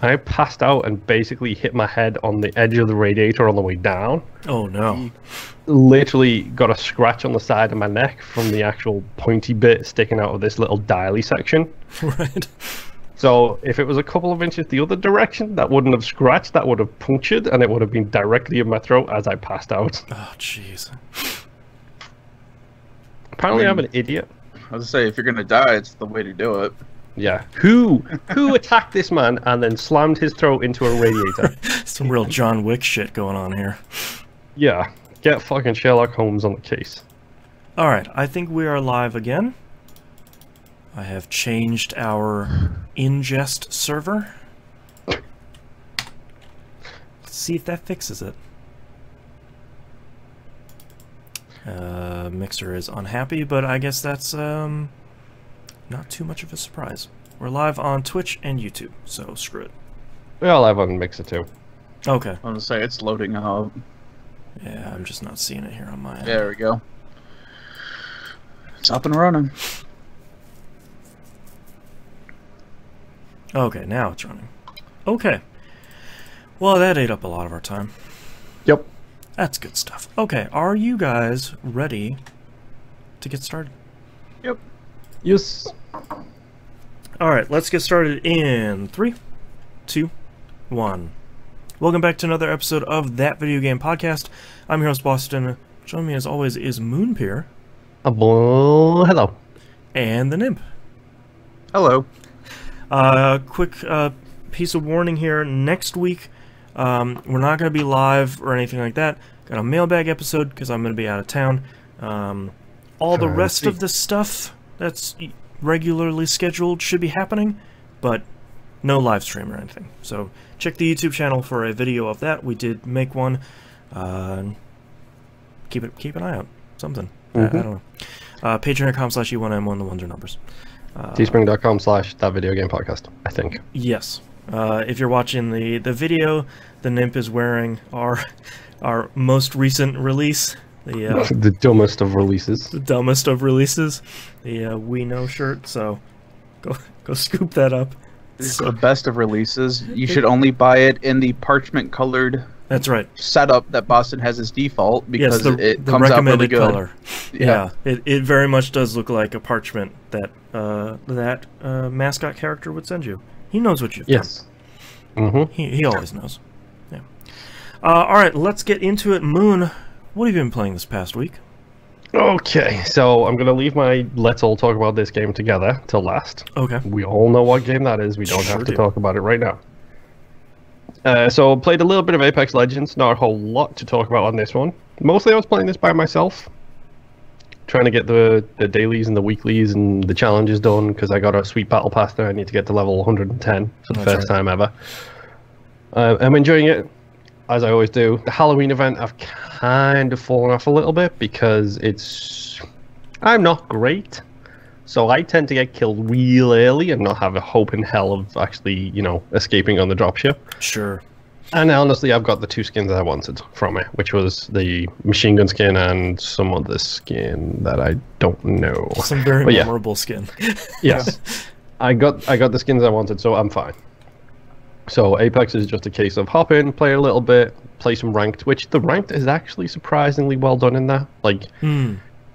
I passed out and basically hit my head on the edge of the radiator on the way down. Oh no. Literally got a scratch on the side of my neck from the actual pointy bit sticking out of this little dialy section. Right. So if it was a couple of inches the other direction, that wouldn't have scratched, that would have punctured, and it would have been directly in my throat as I passed out. Oh, jeez. Apparently I'm an idiot. I was gonna say, if you're gonna die, it's the way to do it. Yeah. Who attacked this man and then slammed his throat into a radiator? Some real John Wick shit going on here. Yeah. Get fucking Sherlock Holmes on the case. Alright, I think we are live again. I have changed our ingest server. Let's see if that fixes it. Mixer is unhappy, but I guess that's not too much of a surprise. We're live on Twitch and YouTube, so screw it. We all live on Mixer too. Okay. I was gonna say, it's loading up. Yeah, I'm just not seeing it here on my end. There we go. It's up and running. Okay, now it's running. Okay. Well, that ate up a lot of our time. Yep. That's good stuff. Okay, are you guys ready to get started? Yep. Yes. Alright, let's get started in 3, 2, 1. Welcome back to another episode of That Video Game Podcast. I'm your host, Boston. Joining me as always is Moonpeer. Hello. And the Nymph. Hello. Quick piece of warning here. Next week, we're not going to be live or anything like that. Got a mailbag episode because I'm going to be out of town. All the rest of the stuff that's regularly scheduled should be happening, but no live stream or anything. So check the YouTube channel for a video of that. We did make one. Keep an eye out. Something. I don't know. Patreon.com/E1M1, the ones are numbers. Teespring.com/thatvideogamepodcast, I think. Yes. If you're watching the video, the Nymph is wearing our most recent release. The dumbest of releases. The dumbest of releases. The We Know shirt, so go scoop that up. This is the best of releases. You should only buy it in the parchment colored That's right. setup that Boston has as default because yes, it the comes out really recommended good. color. Yeah, it very much does look like a parchment that mascot character would send you. He knows what you've done. Yes. Mm-hmm. He always knows. Yeah. All right, let's get into it. Moon, what have you been playing this past week? Okay, so I'm going to leave my let's all talk about this game together till last. Okay. We all know what game that is. We don't have to talk about it right now. So played a little bit of Apex Legends, not a whole lot to talk about on this one. Mostly I was playing this by myself, trying to get the dailies and the weeklies and the challenges done, because I got a sweet battle pass there. I need to get to level 110 for the first time ever. I'm enjoying it, as I always do. The Halloween event I've kind of fallen off a little bit, because I'm not great. So I tend to get killed real early and not have a hope in hell of actually, escaping on the dropship. Sure. And honestly, I've got the 2 skins I wanted from it, which was the machine gun skin and some other skin that I don't know. Some very memorable skin. Yes. I got the skins I wanted, so I'm fine. So Apex is just a case of hop in, play a little bit, play some ranked, which the ranked is actually surprisingly well done in there. Like,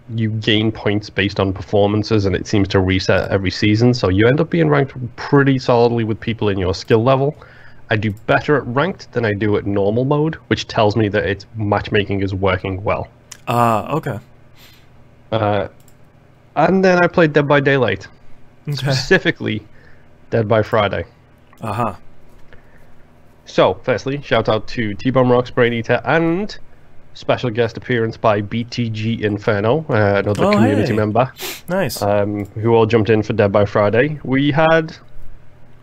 you gain points based on performances, and it seems to reset every season, so you end up being ranked pretty solidly with people in your skill level. I do better at ranked than I do at normal mode, which tells me that its matchmaking is working well. Okay. And then I played Dead by Daylight. Okay. Specifically, Dead by Friday. Uh-huh. So, firstly, shout out to T-Bomb Rocks, Brain Eater, and special guest appearance by BTG Inferno, another community member. Nice. Who all jumped in for Dead by Friday. We had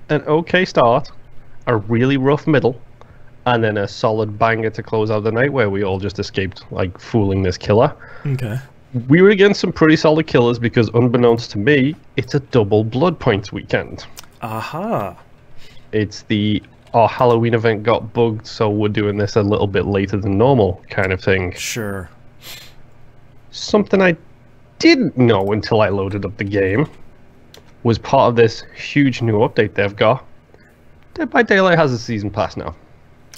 an okay start, a really rough middle, and then a solid banger to close out the night where we all just escaped, like, fooling this killer. Okay. We were against some pretty solid killers because, unbeknownst to me, it's a double blood points weekend. Aha. It's our Halloween event got bugged, so we're doing this a little bit later than normal kind of thing. Sure. Something I didn't know until I loaded up the game was part of this huge new update they've got. Dead by Daylight has a season pass now.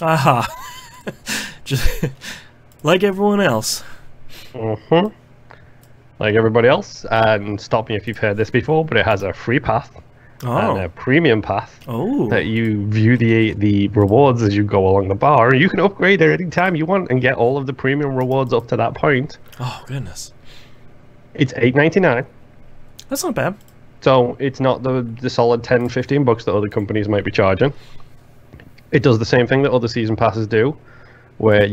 Aha. Just like everyone else. Mm-hmm. Like everybody else, and stop me if you've heard this before, but it has a free path and a premium path that you view the rewards as you go along the bar. You can upgrade at any time you want and get all of the premium rewards up to that point. Oh, goodness. It's $8.99. That's not bad. So it's not the solid $10-15 that other companies might be charging. It does the same thing that other season passes do, where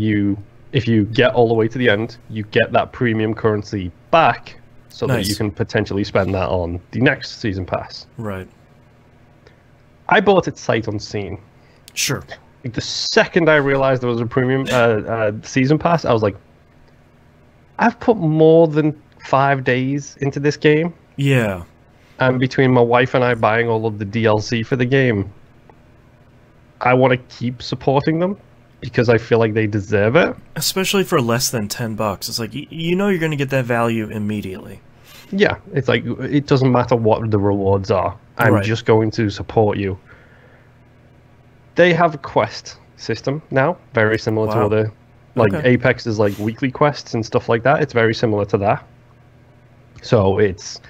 if you get all the way to the end, you get that premium currency back so that you can potentially spend that on the next season pass. Right. I bought it sight unseen. Sure. Like the second I realized there was a premium season pass, I was like, I've put more than 5 days into this game. Yeah. And between my wife and I buying all of the DLC for the game, I want to keep supporting them because I feel like they deserve it. Especially for less than $10. It's like, you know you're going to get that value immediately. Yeah, it's like, it doesn't matter what the rewards are. I'm just going to support you. They have a quest system now, very similar to other... Like, Apex is like weekly quests and stuff like that. It's very similar to that. So it's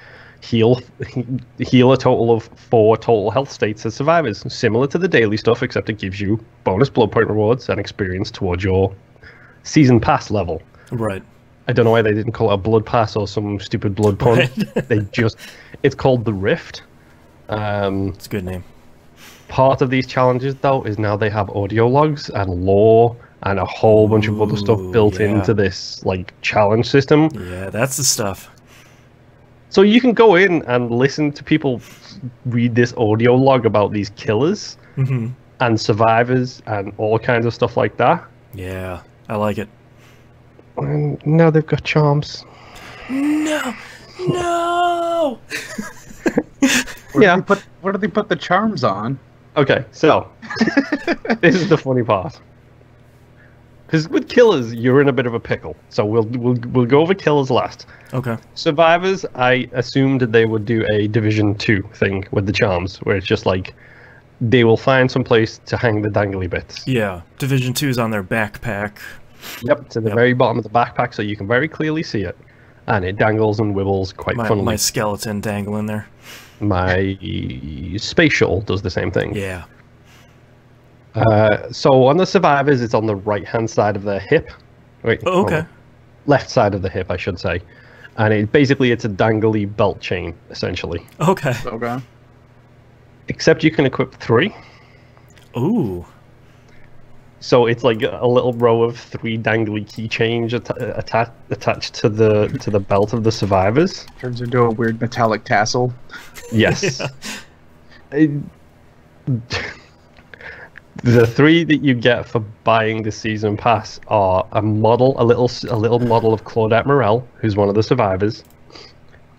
heal a total of 4 total health states as survivors. Similar to the daily stuff, except it gives you bonus blood point rewards and experience towards your season pass level. Right. I don't know why they didn't call it a blood pass or some stupid blood pun. Right. It's called the Rift. It's a good name. Part of these challenges, though, is now they have audio logs and lore and a whole bunch of other stuff built into this like challenge system. Yeah, that's the stuff. So you can go in and listen to people read this audio log about these killers and survivors and all kinds of stuff like that. Yeah, I like it. And now they've got charms. No! No! Where do they put the charms on? Okay, so this is the funny part. Because with killers, you're in a bit of a pickle. So we'll go over killers last. Okay. Survivors, I assumed they would do a Division 2 thing with the charms, where it's just like they will find some place to hang the dangly bits. Yeah, Division 2 is on their backpack. Yep, to the very bottom of the backpack, so you can very clearly see it, and it dangles and wibbles quite funnily. My skeleton dangling there. My space shuttle does the same thing. Yeah. So on the survivors, it's on the right-hand side of their hip. Wait, okay. Left side of the hip, I should say. And it's a dangly belt chain, essentially. Okay. Okay. Except you can equip 3. Ooh. So it's like a little row of 3 dangly keychains attached to the belt of the survivors. Turns into a weird metallic tassel. Yes. The 3 that you get for buying the season pass are a little model of Claudette Morel, who's one of the survivors,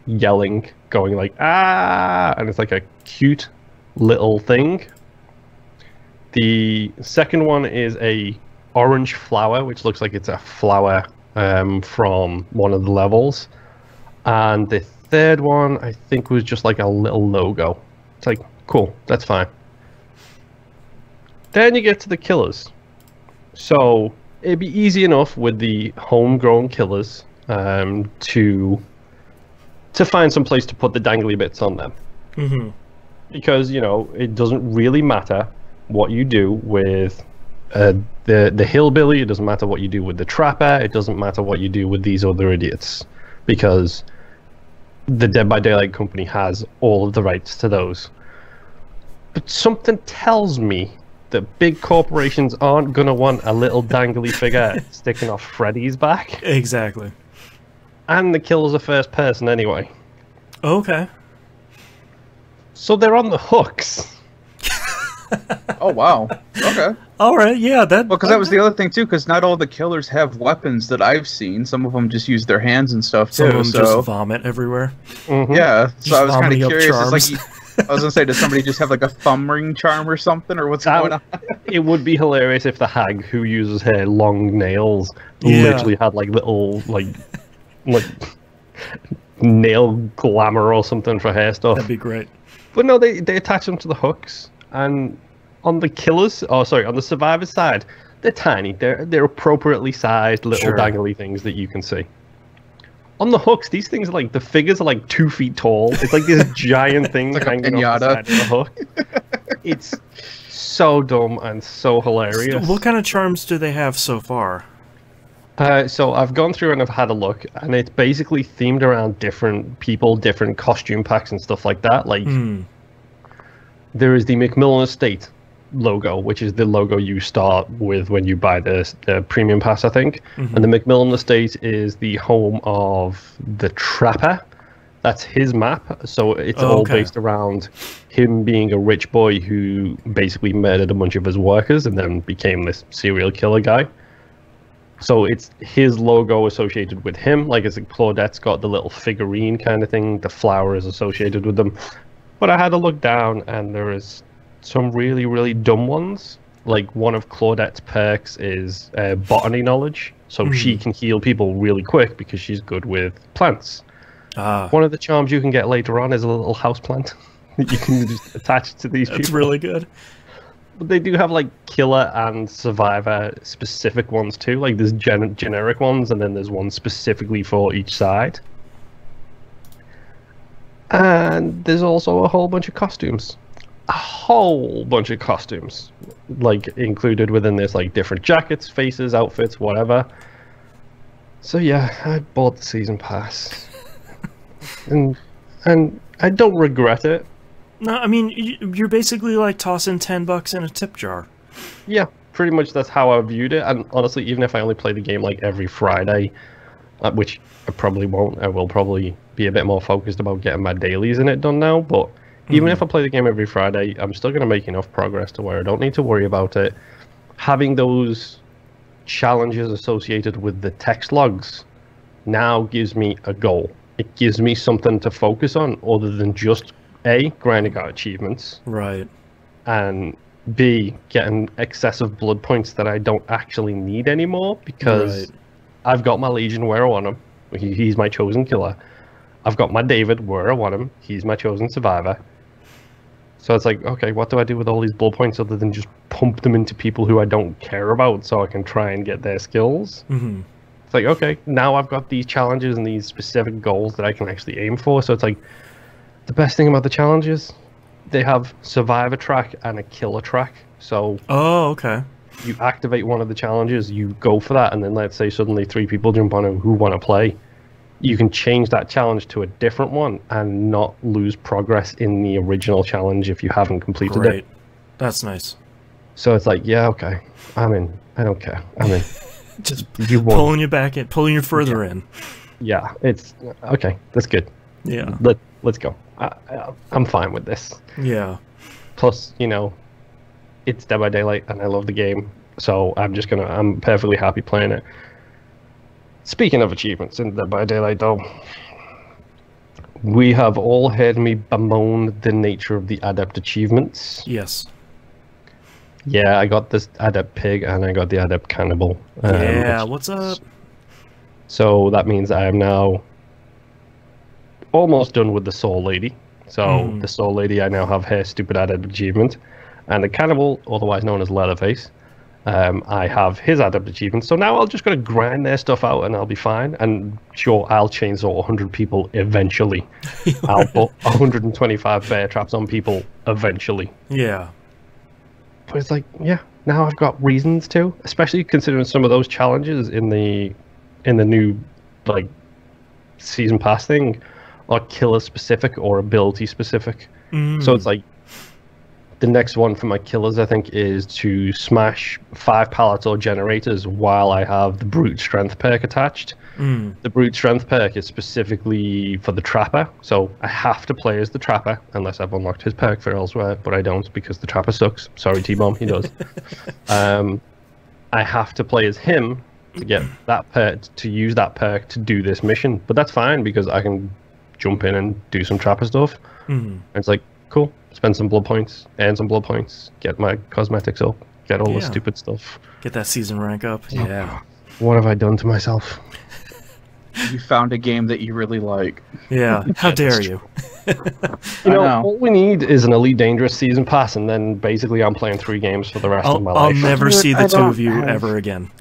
yelling, going like ah, and it's like a cute little thing. The second one is a orange flower, which looks like it's a flower from one of the levels, and the third one I think was just like a little logo. It's like, cool, that's fine. Then you get to the killers. So it'd be easy enough with the homegrown killers to find some place to put the dangly bits on them. Because, you know, it doesn't really matter what you do with the hillbilly, it doesn't matter what you do with the trapper, it doesn't matter what you do with these other idiots, because the Dead by Daylight company has all of the rights to those. But something tells me that big corporations aren't going to want a little dangly figure sticking off Freddy's back. Exactly. And the killer's a first person anyway. Okay. So they're on the hooks. Oh, wow. Okay. All right, yeah. Well, because that was the other thing, too, because not all the killers have weapons that I've seen. Some of them just use their hands and stuff, too. Some of them just vomit everywhere. Yeah, so I was kind of curious. Charms. It's like, I was going to say, does somebody just have like a thumb ring charm or something, or what's going on? It would be hilarious if the hag who uses her long nails literally had like little, like nail glamour or something for hair stuff. That'd be great. But no, they attach them to the hooks, and on the killers, oh sorry, on the survivors side, they're tiny. They're appropriately sized little dangly things that you can see. On the hooks, these things are like, the figures are like 2 feet tall. It's like this giant thing like hanging off the side of the hook. It's so dumb and so hilarious. What kind of charms do they have so far? So I've gone through and I've had a look, and it's basically themed around different people, different costume packs and stuff like that. Like, there is the Macmillan Estate logo, which is the logo you start with when you buy the premium pass, I think. And the Macmillan Estate is the home of the Trapper. That's his map, so it's all based around him being a rich boy who basically murdered a bunch of his workers and then became this serial killer guy. So it's his logo associated with him, like as Claudette's got the little figurine kind of thing, the flower is associated with them. But I had to look down, and there is some really, really dumb ones. Like, one of Claudette's perks is botany knowledge, so she can heal people really quick because she's good with plants. One of the charms you can get later on is a little house plant that you can just attach to these people. That's really good. But they do have like killer and survivor specific ones too. Like, there's generic ones, and then there's one specifically for each side. And there's also a whole bunch of costumes. A whole bunch of costumes, like, included within this, like different jackets, faces, outfits, whatever. So yeah, I bought the season pass, and I don't regret it. No, I mean, you're basically like tossing $10 in a tip jar. Yeah, pretty much that's how I viewed it. And honestly, even if I only play the game like every Friday, which I probably won't, I will probably be a bit more focused about getting my dailies in it done now. But even if I play the game every Friday, I'm still going to make enough progress to where I don't need to worry about it. Having those challenges associated with the text logs now gives me a goal. It gives me something to focus on other than just A, grinding out achievements. Right. And B, getting excessive blood points that I don't actually need anymore because I've got my Legion where I want him. He's my chosen killer. I've got my David where I want him. He's my chosen survivor. So it's like, okay, what do I do with all these blood points other than just pump them into people who I don't care about so I can try and get their skills? It's like, okay, now I've got these challenges and these specific goals that I can actually aim for. So it's like, the best thing about the challenges, they have survivor track and a killer track. So you activate one of the challenges, you go for that, and then let's say suddenly 3 people jump on who want to play. You can change that challenge to a different one and not lose progress in the original challenge if you haven't completed it. That's nice. So it's like, yeah, okay, I'm in. I don't care. I'm in. Just pulling you back in, pulling you further in. Yeah, it's okay. That's good. Yeah. Let's go. I'm fine with this. Yeah. Plus, you know, it's Dead by Daylight, and I love the game, so I'm perfectly happy playing it. Speaking of achievements in Dead by Daylight, though, we have all heard me bemoan the nature of the adept achievements. Yes. Yeah, I got this adept pig, and I got the adept cannibal. Yeah, what's up? So that means I am now almost done with the Soul Lady. So the Soul Lady, I now have her stupid adept achievement, and the cannibal, otherwise known as Leatherface, I have his adept achievement. So now I'll just gotta grind their stuff out, and I'll be fine. And sure, I'll chainsaw 100 people eventually. I'll put 125 bear traps on people eventually. Yeah. But it's like, yeah, now I've got reasons to, especially considering some of those challenges in the new like season pass thing are killer specific or ability specific. So it's like the next one for my killers, I think, is to smash 5 pallets or generators while I have the brute strength perk attached. The brute strength perk is specifically for the Trapper, so I have to play as the Trapper unless I've unlocked his perk for elsewhere, but I don't because the Trapper sucks. Sorry, T-Bomb, he does. I have to play as him to get that perk, to use that perk to do this mission, but that's fine because I can jump in and do some Trapper stuff. And it's like, cool, spend some blood points, earn some blood points, get my cosmetics up, get all the stupid stuff. Get that season rank up. Yeah. What have I done to myself? You found a game that you really like. Yeah, how dare you? You know, all we need is an Elite Dangerous season pass, and then basically I'm playing 3 games for the rest of my life. I'll never see the two of you ever again.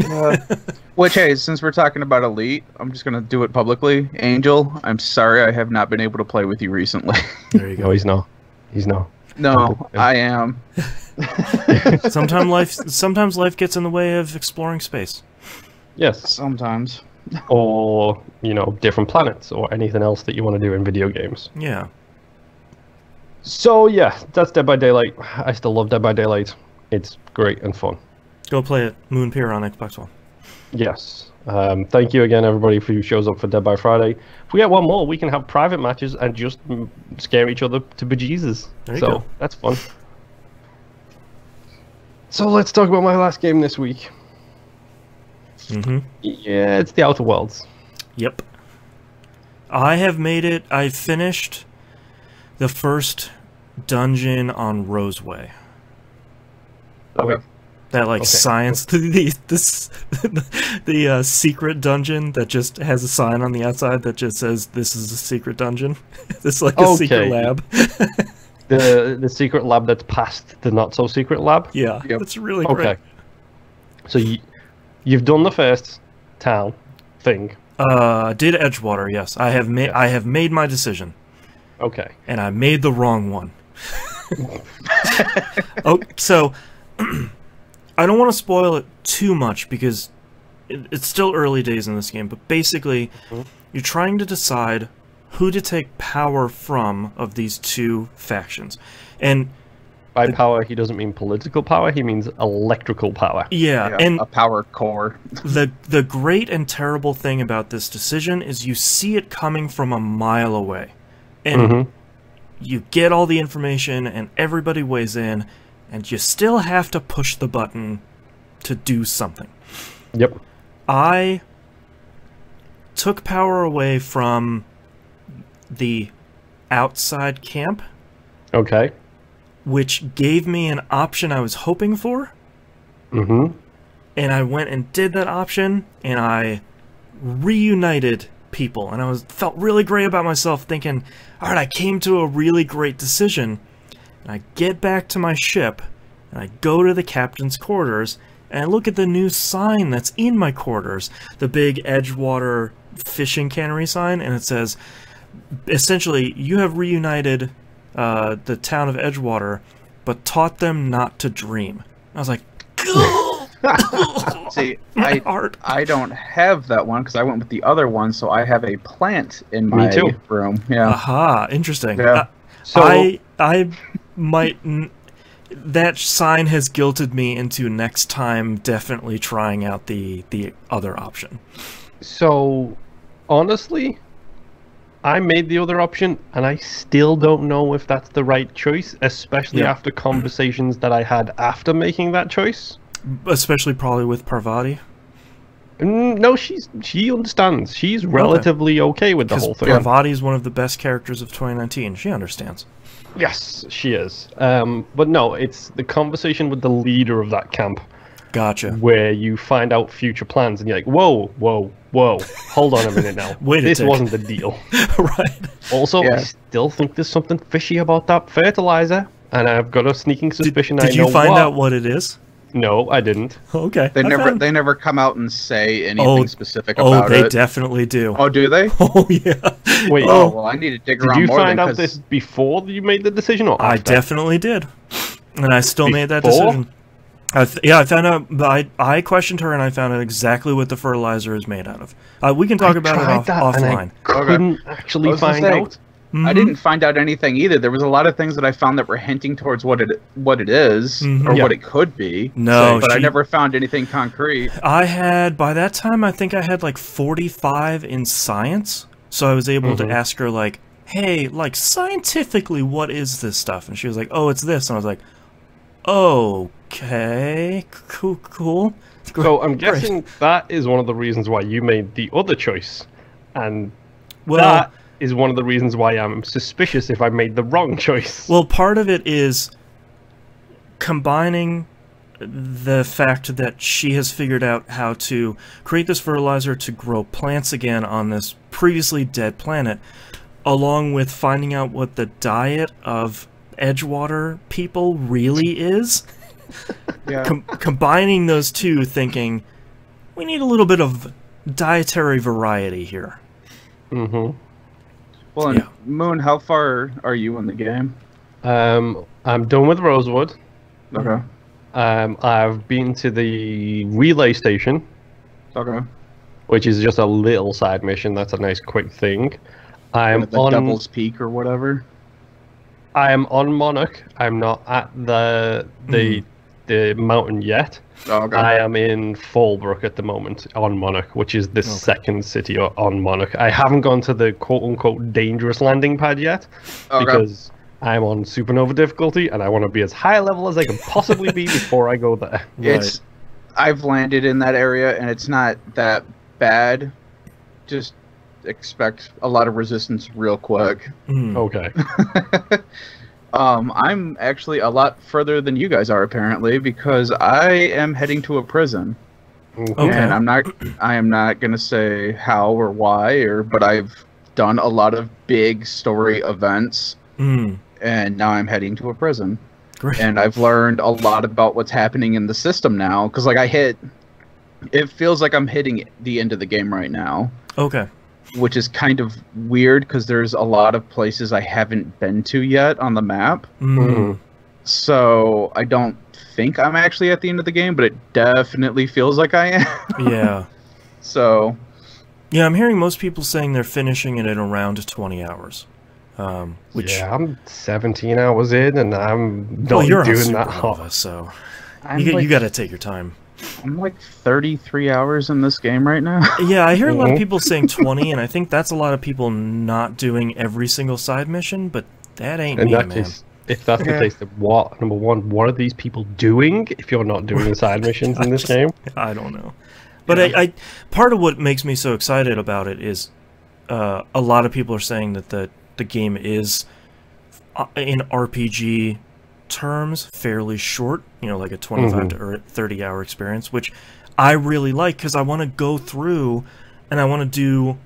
Which, hey, since we're talking about Elite, I'm just going to do it publicly. Angel, I'm sorry I have not been able to play with you recently. There you go. No, he's not. He's not. No, I am. Sometimes life gets in the way of exploring space. Yes. Sometimes. Or, you know, different planets, or anything else that you want to do in video games. Yeah. So, yeah, that's Dead by Daylight. I still love Dead by Daylight. It's great and fun. Go play it. Moon Pier on Xbox One. Yes. Thank you again, everybody, who shows up for Dead by Friday. If we get one more, we can have private matches and just scare each other to bejesus. There you go. That's fun. So let's talk about my last game this week. Yeah, it's The Outer Worlds. Yep. I have made it. I finished the first dungeon on Roseway. Okay. That science, the secret dungeon that just has a sign on the outside that just says "This is a secret dungeon." It's like a secret lab. the secret lab that's past the not so secret lab. Yeah, it's really great. Okay. So you've done the first town thing. Did Edgewater? Yes, I have made. I have made my decision. Okay. And I made the wrong one. So. I don't want to spoil it too much because it's still early days in this game, but basically you're trying to decide who to take power from of these two factions. And by power, he doesn't mean political power, he means electrical power. Yeah, and a power core. The great and terrible thing about this decision is you see it coming from a mile away. And you get all the information and everybody weighs in, and you still have to push the button to do something. Yep. I took power away from the outside camp. Okay. Which gave me an option I was hoping for. And I went and did that option, and I reunited people. And I felt really great about myself, thinking, alright, I came to a really great decision. And I get back to my ship, and I go to the captain's quarters, and I look at the new sign that's in my quarters, the big Edgewater fishing cannery sign, and it says, essentially, you have reunited the town of Edgewater, but taught them not to dream. I was like, see, I don't have that one because I went with the other one, so I have a plant in my room. Yeah. Aha, interesting. Yeah. So I might. That sign has guilted me into next time definitely trying out the other option. So, honestly, I made the other option, and I still don't know if that's the right choice, especially after conversations that I had after making that choice. Especially probably with Parvati. No, she understands. She's relatively okay with the whole thing. Parvati is one of the best characters of 2019. She understands. Yes, she is. But no, it's the conversation with the leader of that camp. Gotcha. Where you find out future plans, and you're like, whoa, whoa, whoa, hold on a minute now. This wasn't the deal. Right. Also, I still think there's something fishy about that fertilizer, and I've got a sneaking suspicion Did you find out what it is? No, I didn't. Okay. They never come out and say anything specific about it. Oh, they definitely do. Oh, do they? Oh, yeah. Wait. Oh, well, I need to dig around more. Did you find out this before you made the decision, or after? I definitely did. And I still made that decision. I found out. I questioned her, and I found out exactly what the fertilizer is made out of. We can talk about it offline. And I couldn't actually find out. I didn't find out anything either. There was a lot of things that I found that were hinting towards what it is or what it could be. No, but I never found anything concrete. By that time, I think I had like 45 in science, so I was able to ask her like, "Hey, like scientifically, what is this stuff?" And she was like, "Oh, it's this," and I was like, "Okay, cool." So I'm guessing that is one of the reasons why you made the other choice, and that is one of the reasons why I'm suspicious if I made the wrong choice. Well, part of it is combining the fact that she has figured out how to create this fertilizer to grow plants again on this previously dead planet, along with finding out what the diet of Edgewater people really is. Yeah. Combining those two, thinking, we need a little bit of dietary variety here. Mm-hmm. Well, and Moon, how far are you in the game? I'm done with Rosewood. Okay. I've been to the relay station. Okay. Which is just a little side mission. That's a nice quick thing. I'm the on Devil's Peak or whatever. I am on Monarch. I'm not at the mountain yet. Oh, okay. I am in Fallbrook at the moment on Monarch, which is the second city on Monarch. I haven't gone to the quote-unquote dangerous landing pad yet because I'm on Supernova difficulty and I want to be as high level as I can possibly be before I go there. Right. I've landed in that area and it's not that bad. Just expect a lot of resistance real quick. Okay. I'm actually a lot further than you guys are apparently because I am heading to a prison. Okay. And I am not gonna say how or why but I've done a lot of big story events. And now I'm heading to a prison. Great. And I've learned a lot about what's happening in the system now because like it feels like I'm hitting the end of the game right now. Okay. Which is kind of weird because there's a lot of places I haven't been to yet on the map. So I don't think I'm actually at the end of the game, but it definitely feels like I am. Yeah. So. Yeah, I'm hearing most people saying they're finishing it in around 20 hours. Which I'm 17 hours in and I'm not you're doing that hot. So you got to take your time. I'm like 33 hours in this game right now. Yeah, I hear a lot of people saying 20, and I think that's a lot of people not doing every single side mission, but that ain't me, man. If that's the case, then number one, what are these people doing if you're not doing the side missions in this game? I don't know. But I part of what makes me so excited about it is a lot of people are saying that the game is, in RPG terms, fairly short, like a 25 to 30 hour experience, which I really like because I want to go through and I want to do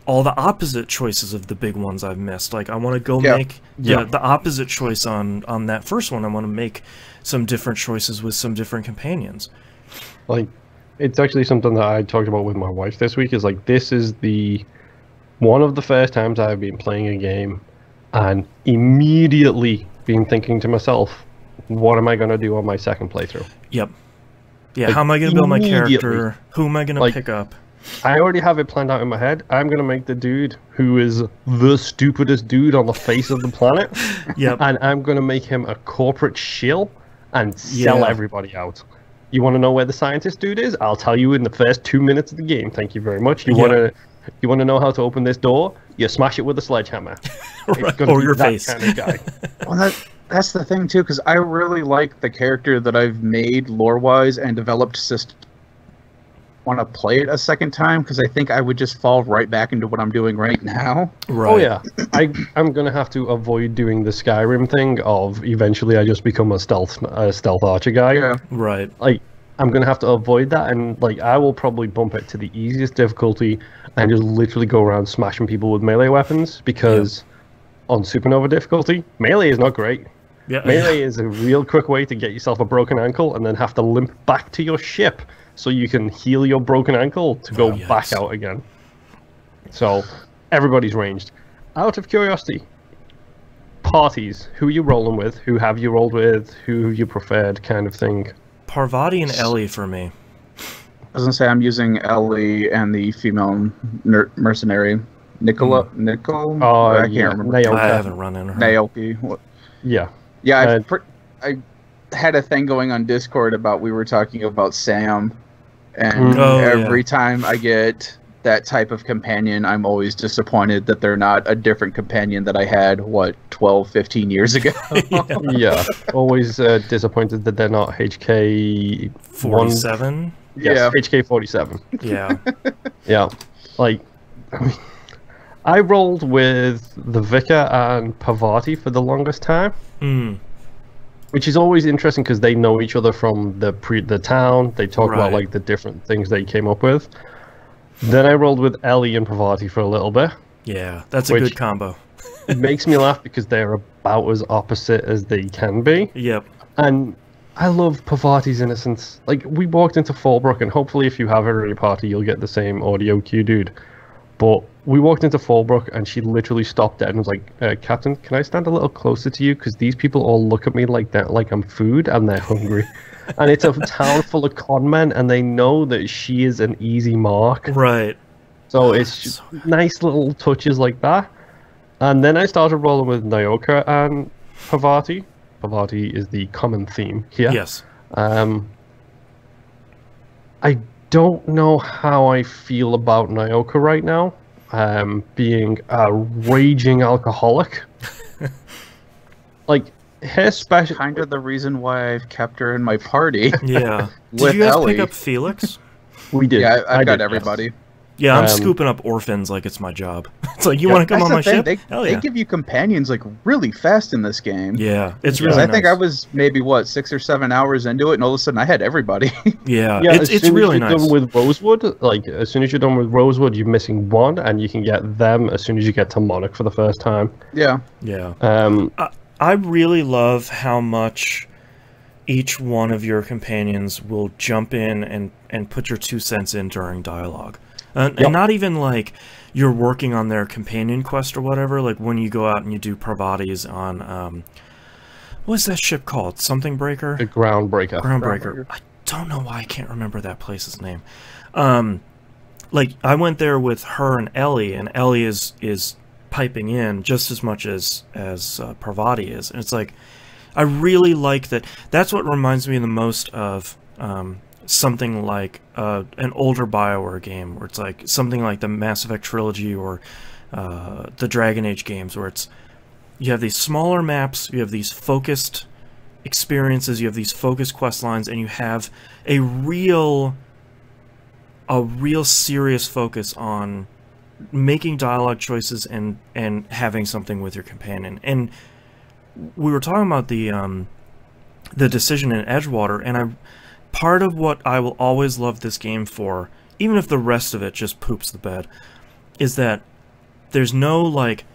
all the opposite choices of the big ones I've missed. Like I want to go make the opposite choice on that first one. I want to make some different choices with some different companions. Like, it's actually something that I talked about with my wife this week, is like, this is one of the first times I've been playing a game and immediately been thinking to myself, what am I going to do on my second playthrough? Yep. Yeah, like, how am I going to build my character? Who am I going to pick up? I already have it planned out in my head. I'm going to make the dude who is the stupidest dude on the face of the planet. Yep. And I'm going to make him a corporate shill and sell everybody out. You want to know where the scientist dude is? I'll tell you in the first 2 minutes of the game. Thank you very much. You want to know how to open this door? You smash it with a sledgehammer. Right. Or your face. Kind of guy. Well, that's the thing too, because I really like the character that I've made lore-wise and developed system. Want to play it a second time because I think I would just fall right back into what I'm doing right now. Right. Oh yeah, I'm gonna have to avoid doing the Skyrim thing of eventually I just become a stealth archer guy. Yeah. Right. Like I'm gonna have to avoid that, and like I will probably bump it to the easiest difficulty and just literally go around smashing people with melee weapons because on Supernova difficulty, melee is not great. Yeah. Melee is a real quick way to get yourself a broken ankle and then have to limp back to your ship so you can heal your broken ankle to go back out again. So, everybody's ranged. Out of curiosity, parties, who are you rolling with? Who have you rolled with? Who you preferred, kind of thing? Parvati and Ellie for me. I was going to say I'm using Ellie and the female mercenary. Nicole? Oh, I can't remember. I haven't run into her. Naoki. What? Yeah. Yeah, I had a thing going on Discord about, we were talking about Sam, and every time I get that type of companion, I'm always disappointed that they're not a different companion that I had, 12, 15 years ago. Yeah. Always disappointed that they're not HK... 47? Yes, HK 47. Yeah. Yeah. Like, I rolled with the Vicar and Parvati for the longest time. which is always interesting because they know each other from the town. They talk about like the different things they came up with. Then I rolled with Ellie and Parvati for a little bit. Yeah, that's a good combo. It makes me laugh because they're about as opposite as they can be. Yep. And I love Parvati's innocence. Like, we walked into Fallbrook, and hopefully if you have her in your party, you'll get the same audio cue, dude. But we walked into Fallbrook, and she literally stopped dead and was like, Captain, can I stand a little closer to you? Because these people all look at me like that, like I'm food, and they're hungry. And it's a town full of con men, and they know that she is an easy mark. Right. So it's just nice little touches like that. And then I started rolling with Nyoka and Parvati. Parvati is the common theme here. Yes. I don't know how I feel about Nyoka right now, being a raging alcoholic. Like, her special... Kind of the reason why I've kept her in my party. Yeah. With Did you guys Ellie. pick up Felix? We did. Yeah, I've got did, everybody. Yes. Yeah, I'm scooping up orphans like it's my job. It's like, you want to come on my ship? Hell yeah. They give you companions like really fast in this game. Yeah, it's really nice. I think I was maybe, 6 or 7 hours into it, and all of a sudden I had everybody. Yeah, yeah, it's really nice. Done with Rosewood, like, as soon as you're done with Rosewood, you're missing one, and you can get them as soon as you get to Monarch for the first time. Yeah. Yeah. I really love how much each one of your companions will jump in and put your 2 cents in during dialogue. And not even like you're working on their companion quest or whatever, like when you go out and you do Parvati's on, what's that ship called? Something Breaker? The Groundbreaker. Groundbreaker. I don't know why I can't remember that place's name. Like, I went there with her and Ellie is piping in just as much as Parvati is. And it's like, I really like that. That's what reminds me the most of something like an older BioWare game, where it's like something like the Mass Effect trilogy or the Dragon Age games, where it's you have these smaller maps, you have these focused experiences, you have these focused quest lines, and you have a real serious focus on making dialogue choices and having something with your companion. And we were talking about the decision in Edgewater, and part of what I will always love this game for, even if the rest of it just poops the bed, is that there's no, like,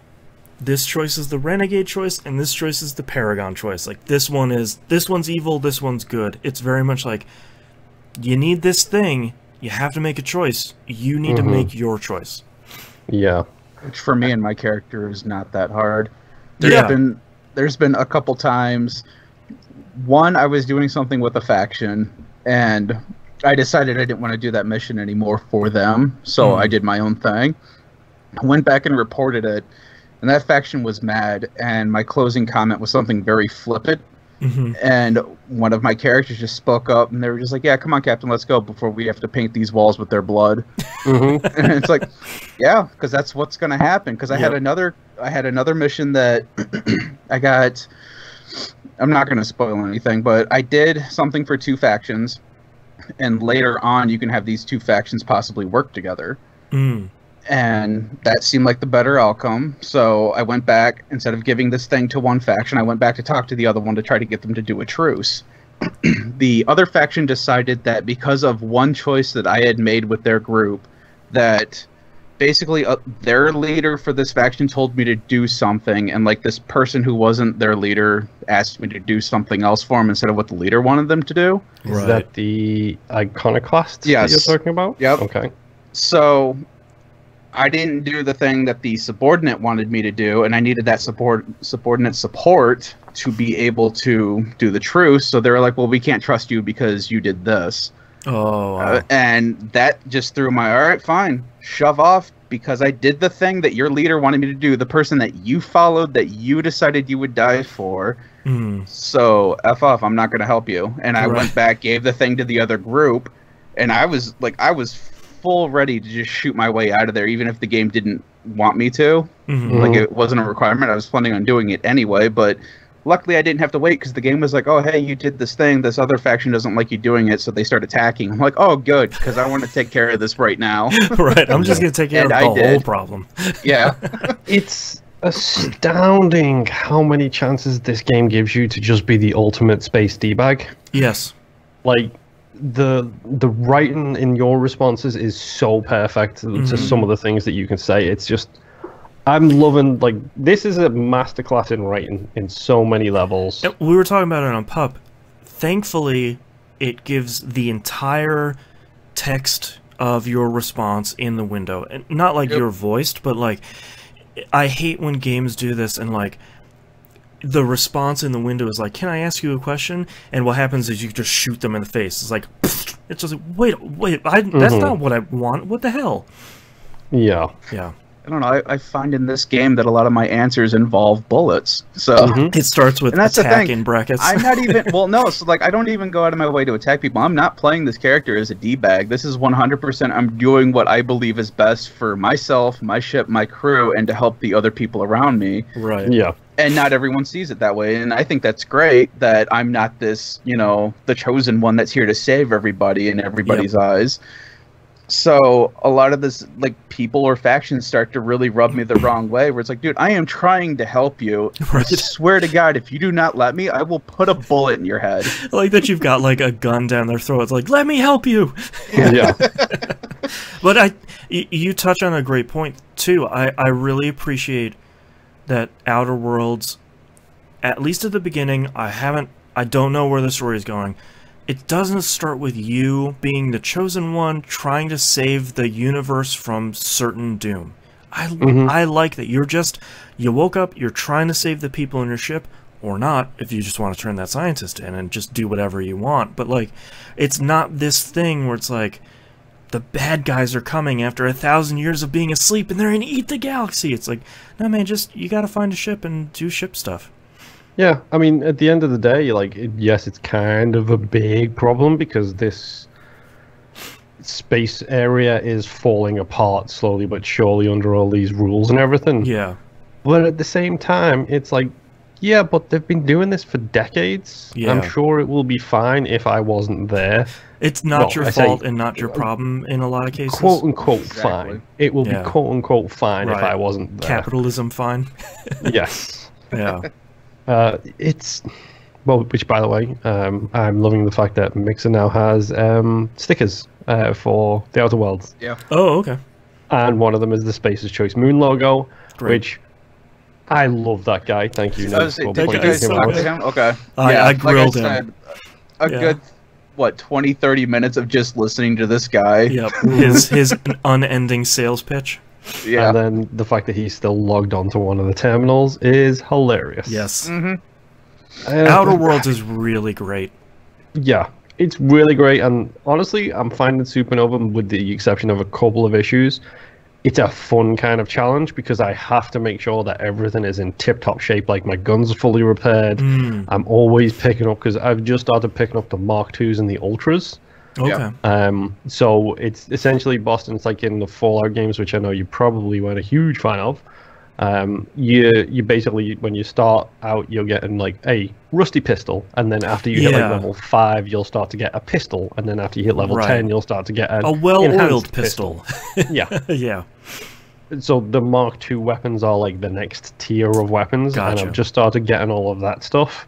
this choice is the Renegade choice, and this choice is the Paragon choice. Like, this one's evil, this one's good. It's very much like, you need this thing, you have to make a choice. You need to make your choice. Yeah. Which for me and my character is not that hard. There's been a couple times. One, I was doing something with a faction, and I decided I didn't want to do that mission anymore for them, so I did my own thing. I went back and reported it, and that faction was mad, and my closing comment was something very flippant, and one of my characters just spoke up, and they were just like, yeah, come on, Captain, let's go, before we have to paint these walls with their blood. And it's like, yeah, because that's what's going to happen, because I had another mission that I got... I'm not going to spoil anything, but I did something for 2 factions, and later on you can have these 2 factions possibly work together. And that seemed like the better outcome, so I went back, instead of giving this thing to one faction, I went back to talk to the other one to try to get them to do a truce. The other faction decided that because of one choice that I had made with their group, that... basically, their leader for this faction told me to do something, and like this person who wasn't their leader asked me to do something else for them instead of what the leader wanted them to do. Is that the Iconoclast that you're talking about? Yep. Okay. So, I didn't do the thing that the subordinate wanted me to do, and I needed that subordinate support to be able to do the truce, so they were like, well, we can't trust you because you did this. Oh, wow. And that just threw my, all right, fine, shove off, because I did the thing that your leader wanted me to do, the person that you followed, that you decided you would die for. So, F off, I'm not going to help you. And I went back, gave the thing to the other group, and I was full ready to just shoot my way out of there, even if the game didn't want me to. Like, it wasn't a requirement. I was planning on doing it anyway, but... luckily, I didn't have to wait, because the game was like, oh, hey, you did this thing. This other faction doesn't like you doing it, so they start attacking. I'm like, oh, good, because I want to take care of this right now. Right, I'm just going to take care of the whole problem. Yeah. astounding how many chances this game gives you to just be the ultimate space D-bag. Yes. Like, the writing in your responses is so perfect to some of the things that you can say. It's just, I'm loving, like, this is a masterclass in writing in so many levels. We were talking about it on Pup. Thankfully, it gives the entire text of your response in the window. And not like you're voiced, but like, I hate when games do this and like, the response in the window is like, can I ask you a question? And what happens is you just shoot them in the face. It's like, it's just like, wait, that's not what I want. What the hell? Yeah. Yeah. I don't know. I find in this game that a lot of my answers involve bullets. So it starts with attack in brackets. I'm not even, well, no, so like I don't even go out of my way to attack people. I'm not playing this character as a D-bag. This is 100% I'm doing what I believe is best for myself, my ship, my crew, and to help the other people around me. Right. Yeah. And not everyone sees it that way. And I think that's great that I'm not this, you know, the chosen one that's here to save everybody in everybody's eyes. So a lot of this, like, people or factions start to really rub me the wrong way, where it's like, dude, I am trying to help you. Right. I swear to God, if you do not let me, I will put a bullet in your head. I like that you've got, like, a gun down their throat. It's like, let me help you. Yeah. But you touch on a great point, too. I really appreciate that Outer Worlds, at least at the beginning, I don't know where the story is going. It doesn't start with you being the chosen one trying to save the universe from certain doom. I like that. You woke up, you're trying to save the people in your ship, or not, if you just want to turn that scientist in and just do whatever you want. But, like, it's not this thing where it's like, the bad guys are coming after 1,000 years of being asleep and they're going to eat the galaxy. It's like, no, man, you got to find a ship and do ship stuff. Yeah, I mean, at the end of the day, like, yes, it's kind of a big problem because this space area is falling apart slowly but surely under all these rules and everything. Yeah. But at the same time, it's like, yeah, but they've been doing this for decades. Yeah. I'm sure it will be fine if I wasn't there. It's not your fault and not your problem in a lot of cases. Quote unquote fine. It will be quote unquote fine if I wasn't there. Capitalism fine. Yes. Yeah. It's which by the way, I'm loving the fact that Mixer now has stickers for the Outer Worlds. Yeah. Oh, okay. And one of them is the Spacer's Choice Moon logo, which I love that guy. Thank you. Did you guys talk to him? Okay. I grilled him. A good, 20-30 minutes of just listening to this guy. Yep. his unending sales pitch. Yeah. And then the fact that he's still logged onto one of the terminals is hilarious. Yes. Outer Worlds is really great. Yeah, it's really great. And honestly, I'm finding Supernova, with the exception of a couple of issues, it's a fun kind of challenge because I have to make sure that everything is in tip-top shape. Like, my guns are fully repaired. I'm always picking up, because I've just started picking up the Mark IIs and the Ultras. Okay. So it's essentially Boston. It's like in the Fallout games, which I know you probably weren't a huge fan of. You basically, when you start out, you're getting like a rusty pistol, and then after you hit like level 5, you'll start to get a pistol, and then after you hit level 10, you'll start to get a well-oiled pistol. Yeah. Yeah. So the Mark II weapons are like the next tier of weapons, and I've just started getting all of that stuff.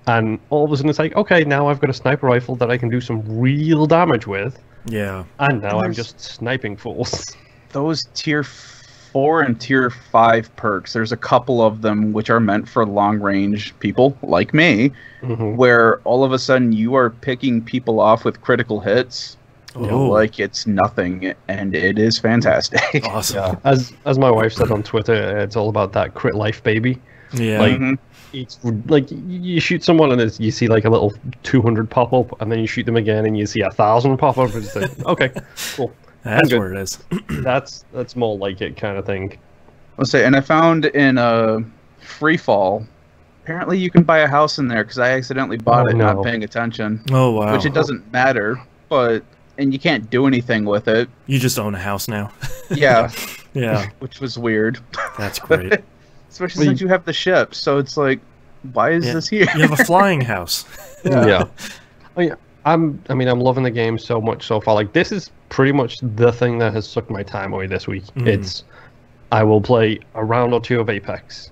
And all of a sudden it's like, okay, now I've got a sniper rifle that I can do some real damage with. Yeah. And now I'm just sniping fools. Those tier 4 and tier 5 perks, there's a couple of them which are meant for long range people like me, where all of a sudden you are picking people off with critical hits. Like it's nothing, and it is fantastic. Awesome. Yeah. As my wife said on Twitter, it's all about that crit life, baby. Yeah. Like, it's like you shoot someone and you see like a little 200 pop up, and then you shoot them again and you see 1,000 pop up. It's like, okay, cool. That's where it is. That's more like it kind of thing. I'll say, and I found in Free Fall, apparently you can buy a house in there because I accidentally bought it not paying attention. Oh wow! Which it doesn't matter, and you can't do anything with it. You just own a house now. Yeah. Yeah. Which was weird. That's great. Especially since you have the ship, so it's like, why is this here? You have a flying house. Yeah. Oh, yeah. I'm loving the game so much so far. Like, this is pretty much the thing that has sucked my time away this week. I will play a round or two of Apex.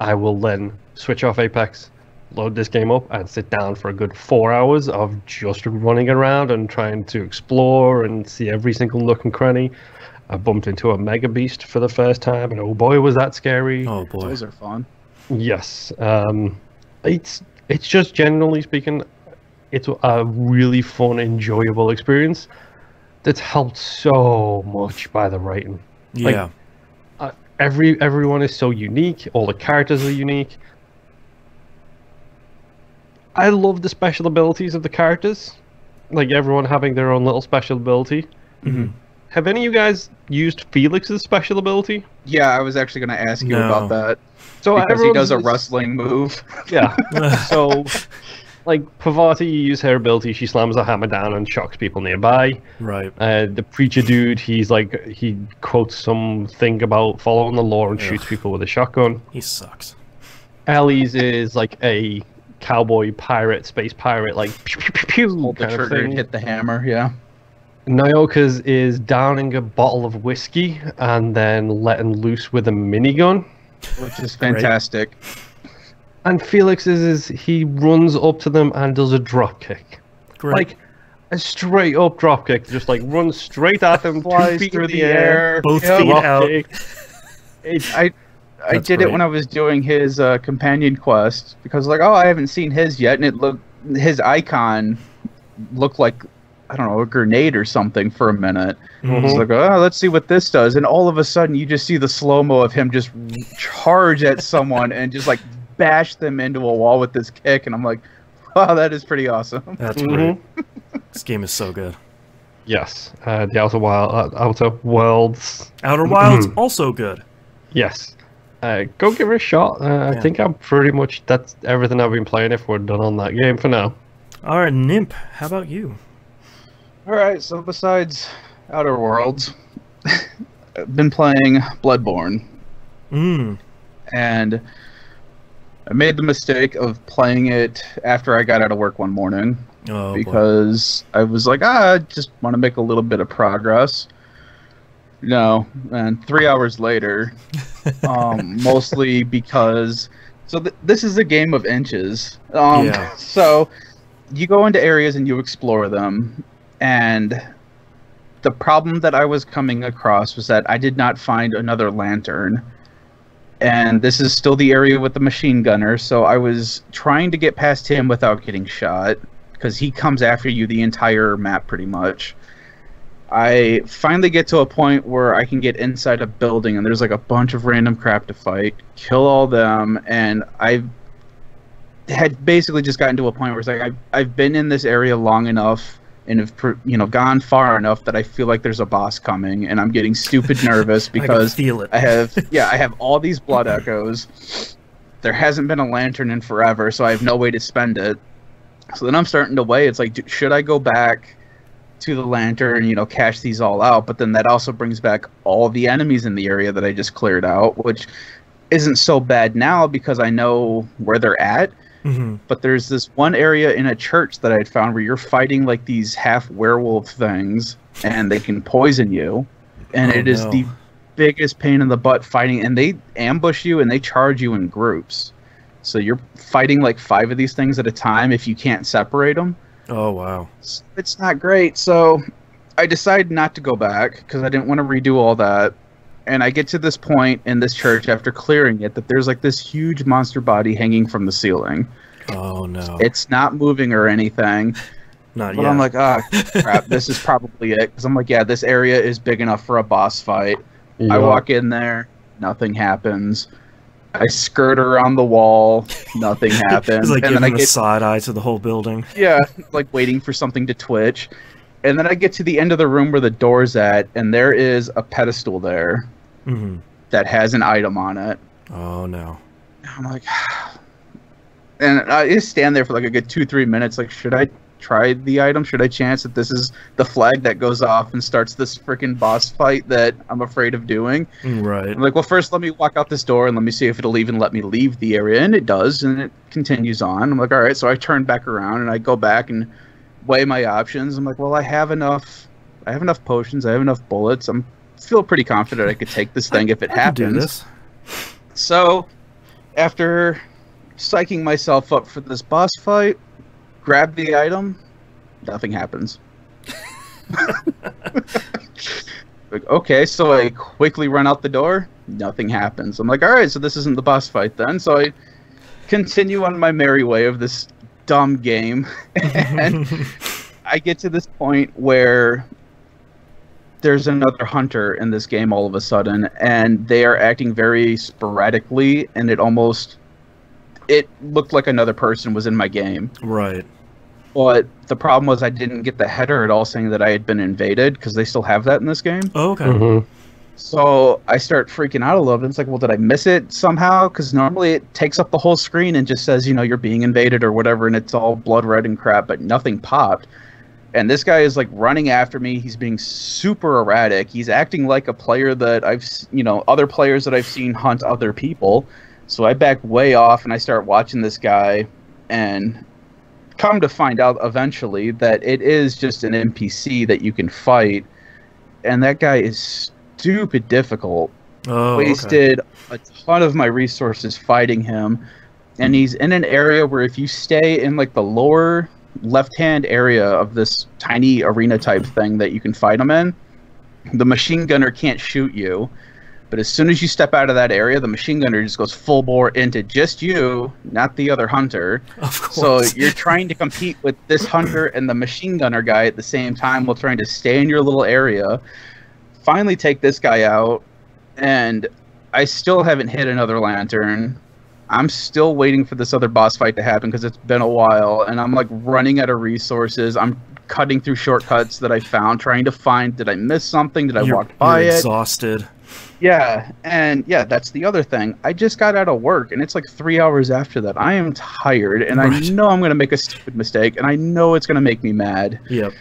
I will then switch off Apex, load this game up, and sit down for a good 4 hours of just running around and trying to explore and see every single nook and cranny. I bumped into a Mega Beast for the first time, and oh boy, was that scary. Oh boy. Those are fun. Yes. It's just, generally speaking, it's a really fun, enjoyable experience that's helped so much by the writing. Yeah. Everyone is so unique. All the characters are unique. I love the special abilities of the characters. Like, everyone having their own little special ability. Mm-hmm. Have any of you guys used Felix's special ability? Yeah, I was actually going to ask you about that. So because he does a wrestling move. Yeah. So, like, Pavati, you use her ability, she slams a hammer down and shocks people nearby. Right. The preacher dude, he quotes something about following the law and shoots people with a shotgun. He sucks. Ellie's is like a cowboy pirate, space pirate, like pew pew pew pew. Hold the trigger and hit the hammer, yeah. Nyoka's is downing a bottle of whiskey and then letting loose with a minigun, which is fantastic. And Felix's is he runs up to them and does a drop kick. Great. Like a straight up drop kick, just like runs straight at them, flies through the air, both feet out. I did it when I was doing his companion quest, because like, oh, I haven't seen his yet, and his icon looked like, I don't know, a grenade or something for a minute. Mm-hmm. It's like, oh, let's see what this does, and all of a sudden you just see the slow-mo of him just charge at someone and just like bash them into a wall with this kick, and I'm like, wow, that is pretty awesome. That's great. This game is so good. Yes, the Outer Worlds. Outer Wilds also good. Yes. Go give it a shot. I think I'm pretty much, that's everything I've been playing if we're done on that game for now. Alright, Nimp, how about you? Alright, so besides Outer Worlds, I've been playing Bloodborne. And I made the mistake of playing it after I got out of work one morning. Oh, because I was like, I just want to make a little bit of progress. No, and 3 hours later, mostly because, this is a game of inches. So you go into areas and you explore them, and the problem that I was coming across was that I did not find another lantern. And this is still the area with the machine gunner, so I was trying to get past him without getting shot, because he comes after you the entire map pretty much. I finally get to a point where I can get inside a building and there's like a bunch of random crap to fight, kill all them, and I had basically just gotten to a point where it's like I've been in this area long enough and have gone far enough that I feel like there's a boss coming, and I'm getting stupid nervous because I have all these blood echoes. There hasn't been a lantern in forever, so I have no way to spend it. So then I'm starting to weigh. It's like, should I go back to the lantern, cash these all out? But then that also brings back all the enemies in the area that I just cleared out, which isn't so bad now because I know where they're at. But there's this one area in a church that I had found where you're fighting like these half werewolf things, and they can poison you, and it is the biggest pain in the butt fighting, and they ambush you and they charge you in groups. So you're fighting like 5 of these things at a time if you can't separate them. Oh, wow. It's not great. So I decided not to go back because I didn't want to redo all that. And I get to this point in this church after clearing it that there's like this huge monster body hanging from the ceiling. Oh, no. It's not moving or anything. Not but yet. I'm like, crap, this is probably it. Because I'm like, yeah, this area is big enough for a boss fight. I walk in there, nothing happens. I skirt around the wall, nothing happens. It's like and then I get a side eye to the whole building. Yeah, like waiting for something to twitch. And then I get to the end of the room where the door's at, and there is a pedestal there that has an item on it. Oh, no. I'm like... And I just stand there for like a good 2-3 minutes, like, should I try the item? Should I chance that this is the flag that goes off and starts this freaking boss fight that I'm afraid of doing? Right. I'm like, well, first let me walk out this door and let me see if it'll even let me leave the area. And it does, and it continues on. I'm like, all right, so I turn back around and I go back and weigh my options. I'm like, well, I have enough potions, I have enough bullets, I'm feel pretty confident I could take this thing if it happens. Do this. So, after psyching myself up for this boss fight, grab the item, nothing happens. Like, okay, so I quickly run out the door, nothing happens. I'm like, alright, so this isn't the boss fight then. So I continue on my merry way of this dumb game, and I get to this point where there's another hunter in this game all of a sudden, and they are acting very sporadically, and it looked like another person was in my game. Right. But the problem was I didn't get the header at all saying that I had been invaded, because they still have that in this game. Oh, okay. So I start freaking out a little bit. It's like, well, did I miss it somehow? Because normally it takes up the whole screen and just says, you know, you're being invaded or whatever, and it's all blood red and crap, but nothing popped. And this guy is like running after me. He's being super erratic. He's acting like a player that other players that I've seen hunt other people. So I back way off and I start watching this guy, and come to find out eventually that it is just an NPC that you can fight. And that guy is stupid difficult. Wasted a ton of my resources fighting him. And he's in an area where if you stay in like the lower left-hand area of this tiny arena type thing that you can fight him in, the machine gunner can't shoot you. But as soon as you step out of that area, the machine gunner just goes full bore into just you, not the other hunter. Of course. So you're trying to compete with this hunter and the machine gunner guy at the same time while trying to stay in your little area. Finally take this guy out, and I still haven't hit another lantern. I'm still waiting for this other boss fight to happen because it's been a while, and I'm like running out of resources. I'm cutting through shortcuts that I found, trying to find, did I miss something? Did I walk by it? You're exhausted. Yeah, and yeah, that's the other thing. I just got out of work, and it's like 3 hours after that. I am tired, and I know I'm going to make a stupid mistake, and I know it's going to make me mad. Yep.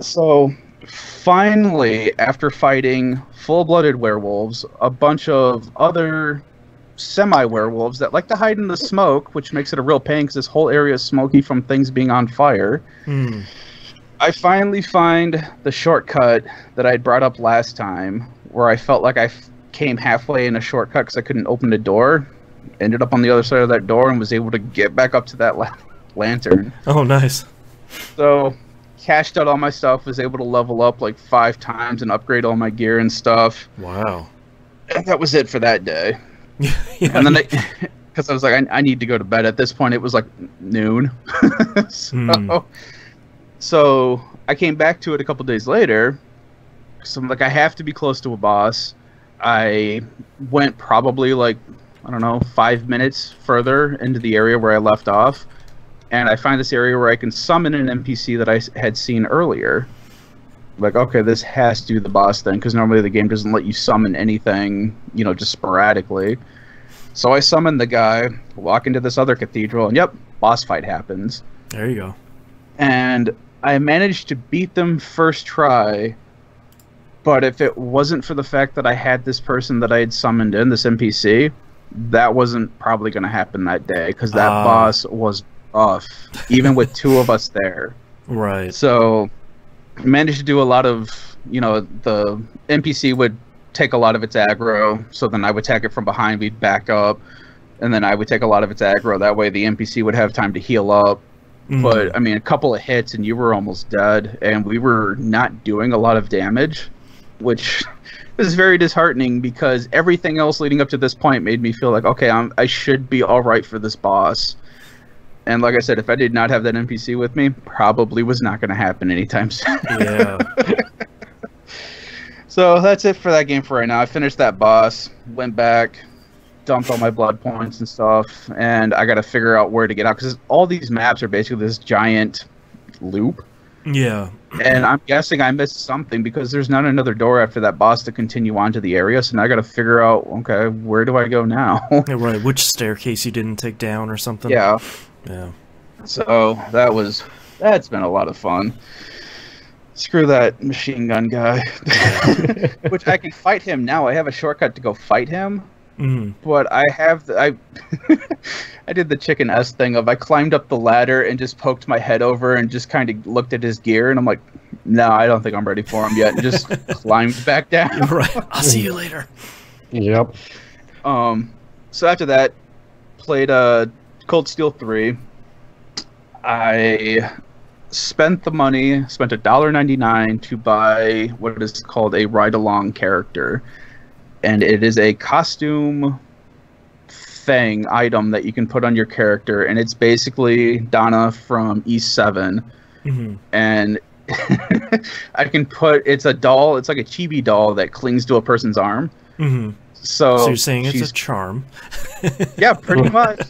So, finally, after fighting full-blooded werewolves, a bunch of other semi-werewolves that like to hide in the smoke, which makes it a real pain because this whole area is smoky from things being on fire. I finally find the shortcut that I'd brought up last time, where I felt like I came halfway in a shortcut because I couldn't open the door. Ended up on the other side of that door and was able to get back up to that lantern. Oh, nice. So, cashed out all my stuff, was able to level up like 5 times and upgrade all my gear and stuff. Wow. And that was it for that day. Yeah. And then because I was like, I need to go to bed. At this point, it was like noon. So I came back to it a couple days later. So I'm like, I have to be close to a boss. I went probably like, I don't know, 5 minutes further into the area where I left off. And I find this area where I can summon an NPC that I had seen earlier. Like, okay, this has to do the boss thing, because normally the game doesn't let you summon anything, you know, just sporadically. So I summon the guy, walk into this other cathedral, and yep, boss fight happens. There you go. And I managed to beat them first try, but if it wasn't for the fact that I had this person that I had summoned in, this NPC, that wasn't probably going to happen that day, because that boss was rough, even with 2 of us there. Right. So managed to do a lot of, you know, the NPC would take a lot of its aggro, so then I would attack it from behind, we'd back up, and then I would take a lot of its aggro. That way the NPC would have time to heal up. But, I mean, a couple of hits and you were almost dead, and we were not doing a lot of damage, which is very disheartening because everything else leading up to this point made me feel like, okay, I should be alright for this boss. And like I said, if I did not have that NPC with me, probably was not going to happen anytime soon. Yeah. So that's it for that game for right now. I finished that boss, went back, dumped all my blood points and stuff, and I got to figure out where to get out, because all these maps are basically this giant loop. Yeah. And I'm guessing I missed something, because there's not another door after that boss to continue on to the area, so now I got to figure out, okay, where do I go now? Yeah, right, which staircase you didn't take down or something. Yeah. Yeah. So that's been a lot of fun. Screw that machine gun guy. Which I can fight him now. I have a shortcut to go fight him. But I did the chicken S thing of I climbed up the ladder and just poked my head over and just kind of looked at his gear, and I'm like, no, I don't think I'm ready for him yet. And just climbed back down. Right. I'll see you later. Yep. So after that, played Cold Steel 3. I spent the money, spent $1.99 to buy what is called a ride-along character. And it is a costume item that you can put on your character, and it's basically Donna from E7. Mm-hmm. And I can it's a doll, it's like a chibi doll that clings to a person's arm. Mm-hmm. So you're saying it's a charm? Yeah, pretty much.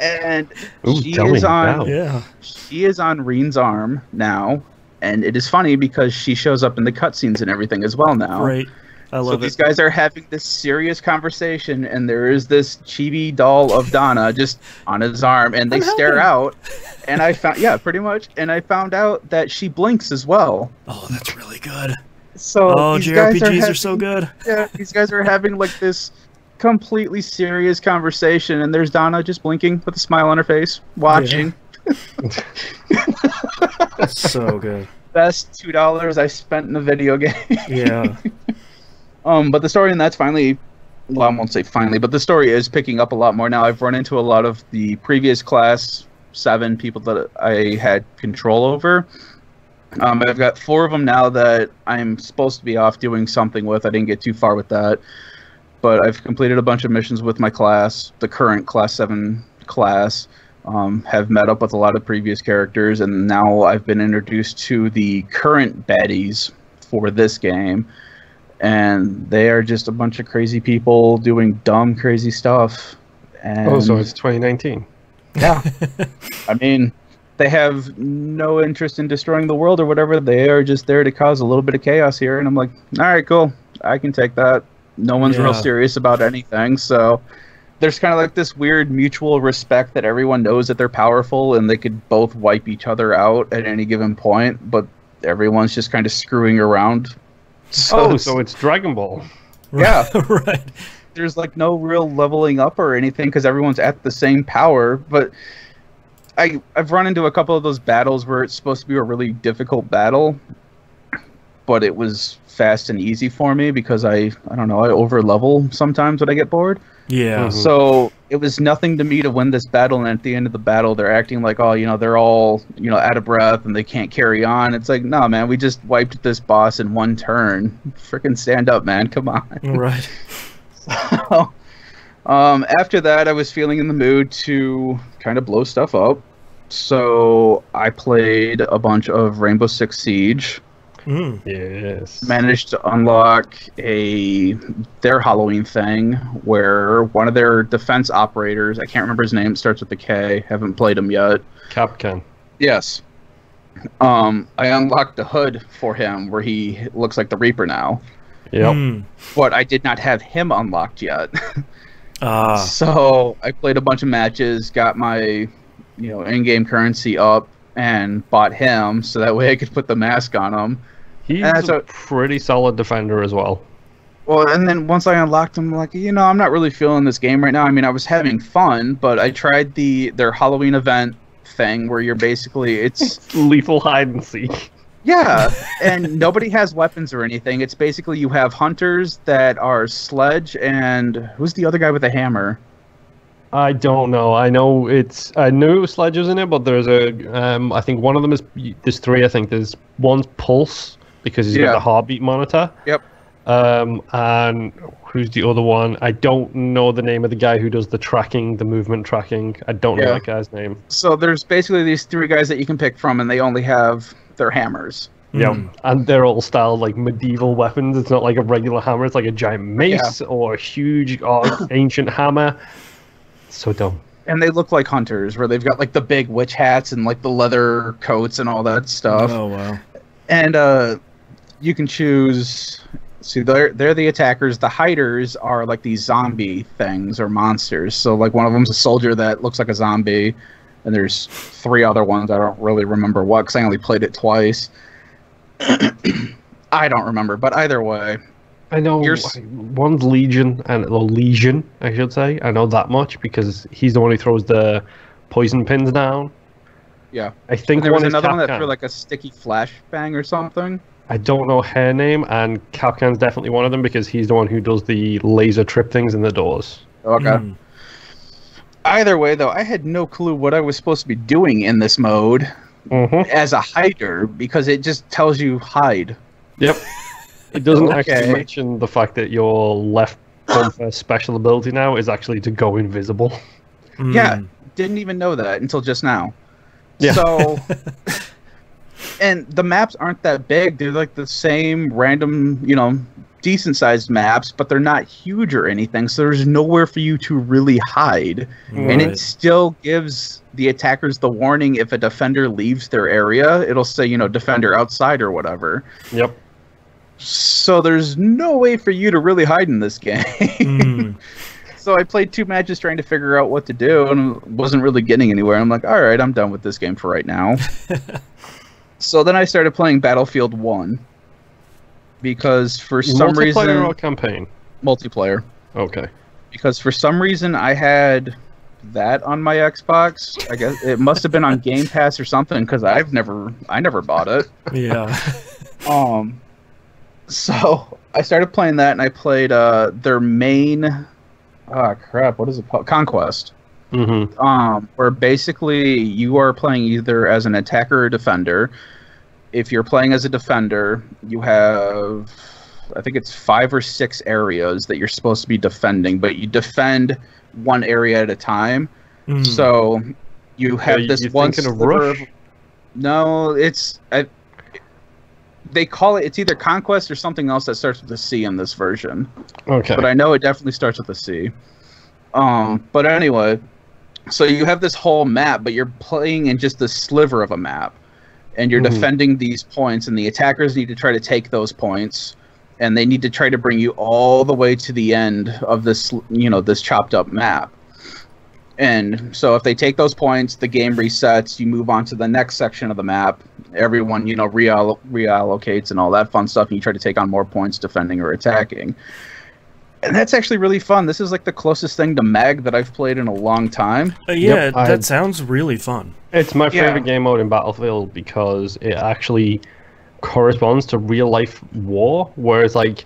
And she is on Reen's arm now, and it is funny because she shows up in the cutscenes and everything as well now. Right. I love it. So these guys are having this serious conversation, and there is this chibi doll of Donna just on his arm, and they stare out. And I found, pretty much. And I found out that she blinks as well. Oh, that's really good. So JRPGs are so good. Yeah, these guys are having like this completely serious conversation, and there's Donna just blinking with a smile on her face, watching. Yeah. So good. Best $2 I spent in a video game. Yeah. But the story in that's finally, well, I won't say finally, but the story is picking up a lot more now. I've run into a lot of the previous Class 7 people that I had control over. I've got 4 of them now that I'm supposed to be off doing something with. I didn't get too far with that. But I've completed a bunch of missions with my class, the current Class 7 class. Have met up with a lot of previous characters, and now I've been introduced to the current baddies for this game. And they are just a bunch of crazy people doing dumb, crazy stuff. And so it's 2019. Yeah. I mean, they have no interest in destroying the world or whatever. They are just there to cause a little bit of chaos here. And I'm like, all right, cool. I can take that. No one's real serious about anything. So there's kind of like this weird mutual respect that everyone knows that they're powerful and they could both wipe each other out at any given point. But everyone's just kind of screwing around. So it's Dragon Ball. Yeah. Right. There's like no real leveling up or anything because everyone's at the same power. But I've run into a couple of those battles where it's supposed to be a really difficult battle, but it was fast and easy for me because I don't know, I over level sometimes when I get bored. Yeah. Mm-hmm. So it was nothing to me to win this battle, and at the end of the battle they're acting like, oh, they're all, out of breath and they can't carry on. It's like, no, man, we just wiped this boss in one turn. Freaking stand up, man. Come on. Right. So, after that, I was feeling in the mood to kind of blow stuff up. So I played a bunch of Rainbow Six Siege. Yes. Managed to unlock their Halloween thing where one of their defense operators, I can't remember his name, starts with a K, haven't played him yet. Capcan. Yes. I unlocked the hood for him where he looks like the Reaper now. Yep. But I did not have him unlocked yet. So I played a bunch of matches, got my in-game currency up, and bought him so that way I could put the mask on him. He's a pretty solid defender as well. Well, and then once I unlocked him, like, I'm not really feeling this game right now. I mean, I was having fun, but I tried their Halloween event thing where you're basically, it's lethal hide and seek. Yeah, and nobody has weapons or anything. It's basically you have hunters that are Sledge and who's the other guy with the hammer? I don't know. I knew it was Sledge was in it, but there's I think one of them there's 3. I think there's one's Pulse because he's got the heartbeat monitor. Yep. And who's the other one? I don't know the name of the guy who does the movement tracking. I don't know that guy's name. So there's basically these 3 guys that you can pick from, and they only have their hammers. Yeah, and they're all styled like medieval weapons. It's not like a regular hammer. It's like a giant mace or a huge ancient hammer. So dumb. And they look like hunters, where they've got like the big witch hats and like the leather coats and all that stuff. Oh wow! And you can choose. See, they're the attackers. The hiders are like these zombie things or monsters. So like one of them's a soldier that looks like a zombie, and there's 3 other ones. I don't really remember what, because I only played it twice. I don't remember, but either way. I know one's Legion, Legion, I should say. I know that much because he's the one who throws the poison pins down. Yeah. I think and there was one is another one that Capcan. threw like a sticky flashbang or something. I don't know her name, and Capcan's definitely one of them because he's the one who does the laser trip things in the doors. Okay. Either way, though, I had no clue what I was supposed to be doing in this mode as a hider because it just tells you hide. Yep. It doesn't actually mention the fact that your left bumper special ability now is actually to go invisible. Yeah, didn't even know that until just now. Yeah. So, and the maps aren't that big. They're like the same random, decent-sized maps, but they're not huge or anything, so there's nowhere for you to really hide. Right. And it still gives the attackers the warning if a defender leaves their area. It'll say, defender outside or whatever. Yep. So there's no way for you to really hide in this game. So I played 2 matches trying to figure out what to do and wasn't really getting anywhere. I'm like, all right, I'm done with this game for right now. So then I started playing Battlefield 1 because for some reason... Multiplayer or campaign? Multiplayer. Okay. Because for some reason I had that on my Xbox. I guess it must have been on Game Pass or something because I never bought it. Yeah. So I started playing that, and I played their main. Oh crap! What is it called? Conquest. Where basically you are playing either as an attacker or defender. If you're playing as a defender, you have, I think it's 5 or 6 areas that you're supposed to be defending, but you defend one area at a time. So you have this one sliver. No, they call it, it's either Conquest or something else that starts with a C in this version. Okay. But I know it definitely starts with a C. But anyway, so you have this whole map, but you're playing in just this sliver of a map. And you're defending these points, and the attackers need to try to take those points. And they need to try to bring you all the way to the end of this, this chopped up map. And so if they take those points, the game resets, you move on to the next section of the map. Everyone, reallocates and all that fun stuff, and you try to take on more points defending or attacking. And that's actually really fun. This is like the closest thing to Mag that I've played in a long time. That sounds really fun. It's my favorite game mode in Battlefield because it actually corresponds to real-life war, whereas like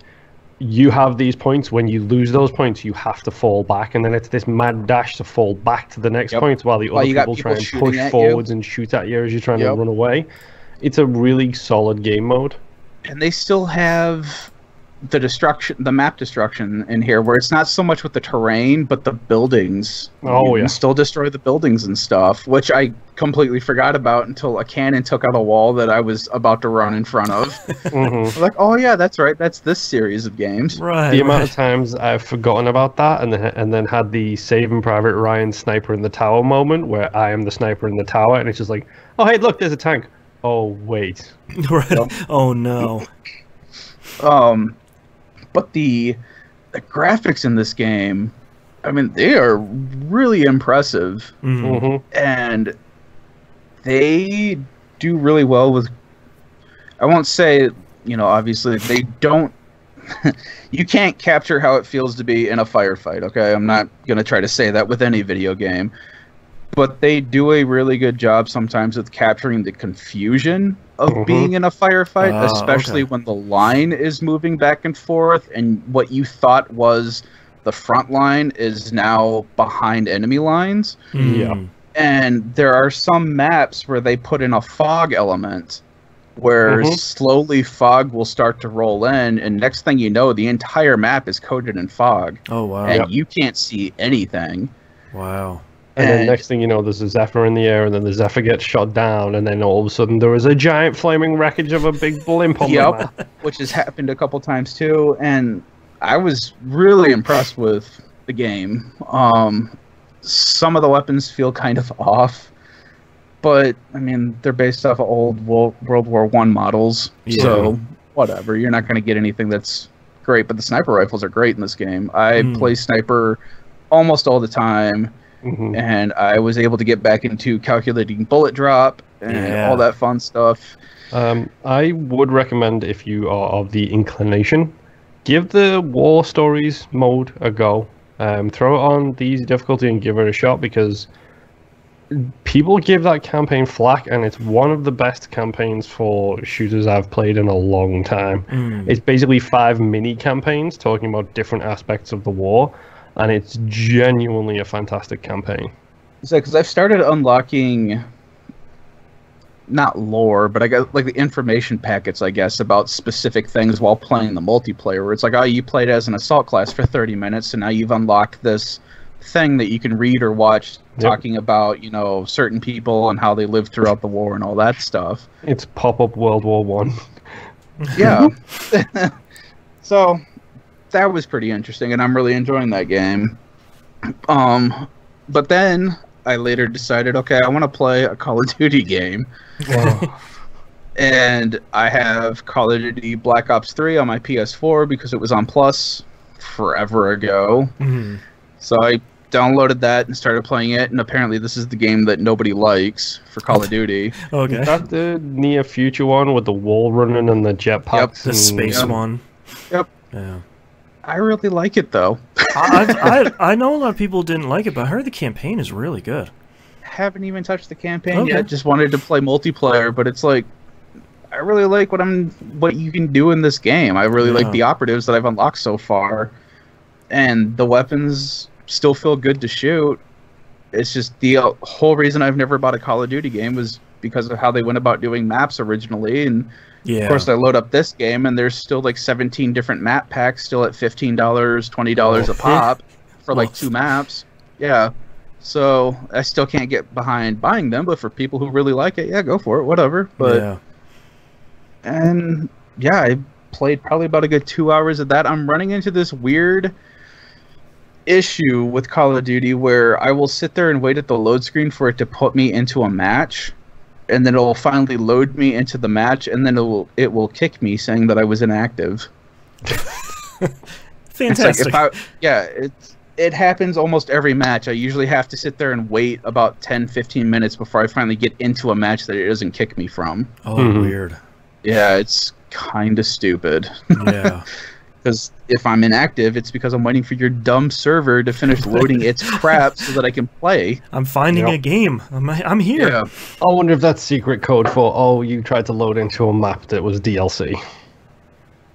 you have these points. When you lose those points, you have to fall back, and then it's this mad dash to fall back to the next point while the other people try and push forwards and shoot at you as you're trying to run away. It's a really solid game mode. And they still have the map destruction in here, where it's not so much with the terrain, but the buildings. You can still destroy the buildings and stuff, which I completely forgot about until a cannon took out a wall that I was about to run in front of. I was like, oh yeah, that's right, that's this series of games. Right. The amount of times I've forgotten about that, and then had the Saving Private Ryan sniper in the tower moment, where I am the sniper in the tower, and it's just like, oh hey, look, there's a tank. Oh wait. Right. Oh no. But the graphics in this game, I mean, they are really impressive. And they do really well with... I won't say, obviously, they don't... you can't capture how it feels to be in a firefight, okay? I'm not going to try to say that with any video game. But they do a really good job sometimes with capturing the confusion of being in a firefight, especially when the line is moving back and forth, and what you thought was the front line is now behind enemy lines. And there are some maps where they put in a fog element, where slowly fog will start to roll in, and next thing you know, the entire map is coated in fog. Oh, wow. And you can't see anything. Wow. And then next thing you know, there's a Zephyr in the air, and then the Zephyr gets shot down, and then all of a sudden there is a giant flaming wreckage of a big blimp on the map. Which has happened a couple times too, and I was really impressed with the game. Some of the weapons feel kind of off, but I mean, they're based off of old World War I models, so whatever. You're not going to get anything that's great, but the sniper rifles are great in this game. I play sniper almost all the time. And I was able to get back into calculating bullet drop and all that fun stuff. I would recommend, if you are of the inclination, give the War Stories mode a go. Throw it on the easy difficulty and give it a shot, because People give that campaign flack, and it's one of the best campaigns for shooters I've played in a long time. It's basically 5 mini campaigns talking about different aspects of the war, and it's genuinely a fantastic campaign. So, because I've started unlocking, not lore, but I got like the information packets, I guess, about specific things while playing the multiplayer, where it's like, oh, you played as an assault class for 30 minutes, and now you've unlocked this thing that you can read or watch talking about, you know, certain people and how they lived throughout the war and all that stuff. It's pop-up World War One. Yeah. So that was pretty interesting, and I'm really enjoying that game. But then I later decided, okay, I want to play a Call of Duty game. Wow. And I have Call of Duty Black Ops 3 on my PS4 because it was on Plus forever ago. So I downloaded that and started playing it, and apparently this is the game that nobody likes for Call of Duty. Okay. Is that the near future one with the wall running and the jetpacks? Yep. The space one. Yep. Yeah. I really like it, though. I know a lot of people didn't like it, but I heard the campaign is really good. Haven't even touched the campaign yet. Just wanted to play multiplayer, but it's like, I really like what you can do in this game. I really like the operatives that I've unlocked so far, and the weapons still feel good to shoot. It's just the whole reason I've never bought a Call of Duty game was because of how they went about doing maps originally, and of course I load up this game and there's still like 17 different map packs still at $15, $20 a pop for like 2 maps. Yeah, so I still can't get behind buying them, but for people who really like it, yeah, go for it, whatever. But and yeah, I played probably about a good 2 hours of that. I'm running into this weird issue with Call of Duty where I will sit there and wait at the load screen for it to put me into a match, and then it will finally load me into the match, and then it will kick me saying that I was inactive. Fantastic. Like it happens almost every match. I usually have to sit there and wait about 10-15 minutes before I finally get into a match that it doesn't kick me from. Oh, weird. Yeah, it's kind of stupid. Yeah. Because if I'm inactive, it's because I'm waiting for your dumb server to finish loading its crap so that I can play. I'm finding a game. I'm here. Yeah. I wonder if that's secret code for, oh, you tried to load into a map that was DLC.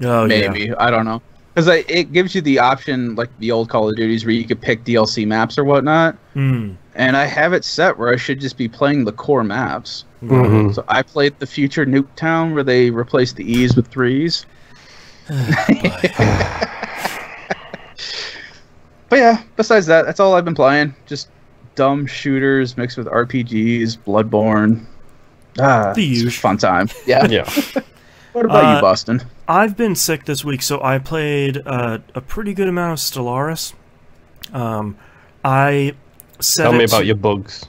Oh, maybe. Yeah. I don't know. Because it gives you the option, like the old Call of Duties, where you could pick DLC maps or whatnot. And I have it set where I should just be playing the core maps. So I played the future Nuketown where they replaced the E's with 3's. But yeah, besides that, that's all I've been playing. Just dumb shooters mixed with RPGs, Bloodborne. The it's a usual. fun time. Yeah. What about you, Boston? I've been sick this week, so I played a pretty good amount of Stellaris. Tell me about your bugs.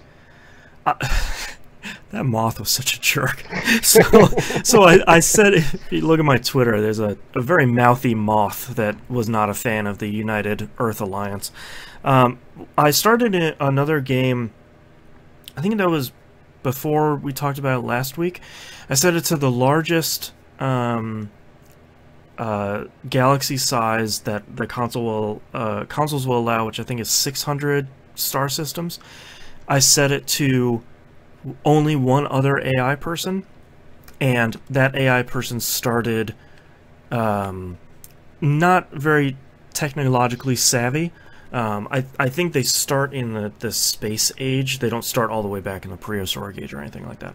That moth was such a jerk. So I said, if you look at my Twitter, there's a very mouthy moth that was not a fan of the United Earth Alliance. I started another game, I think that was before we talked about it last week. I set it to the largest galaxy size that the consoles will allow, which I think is 600 star systems. I set it to only one other AI person, and that AI person started not very technologically savvy. I think they start in the space age. They don't start all the way back in the Prehistoric age or anything like that.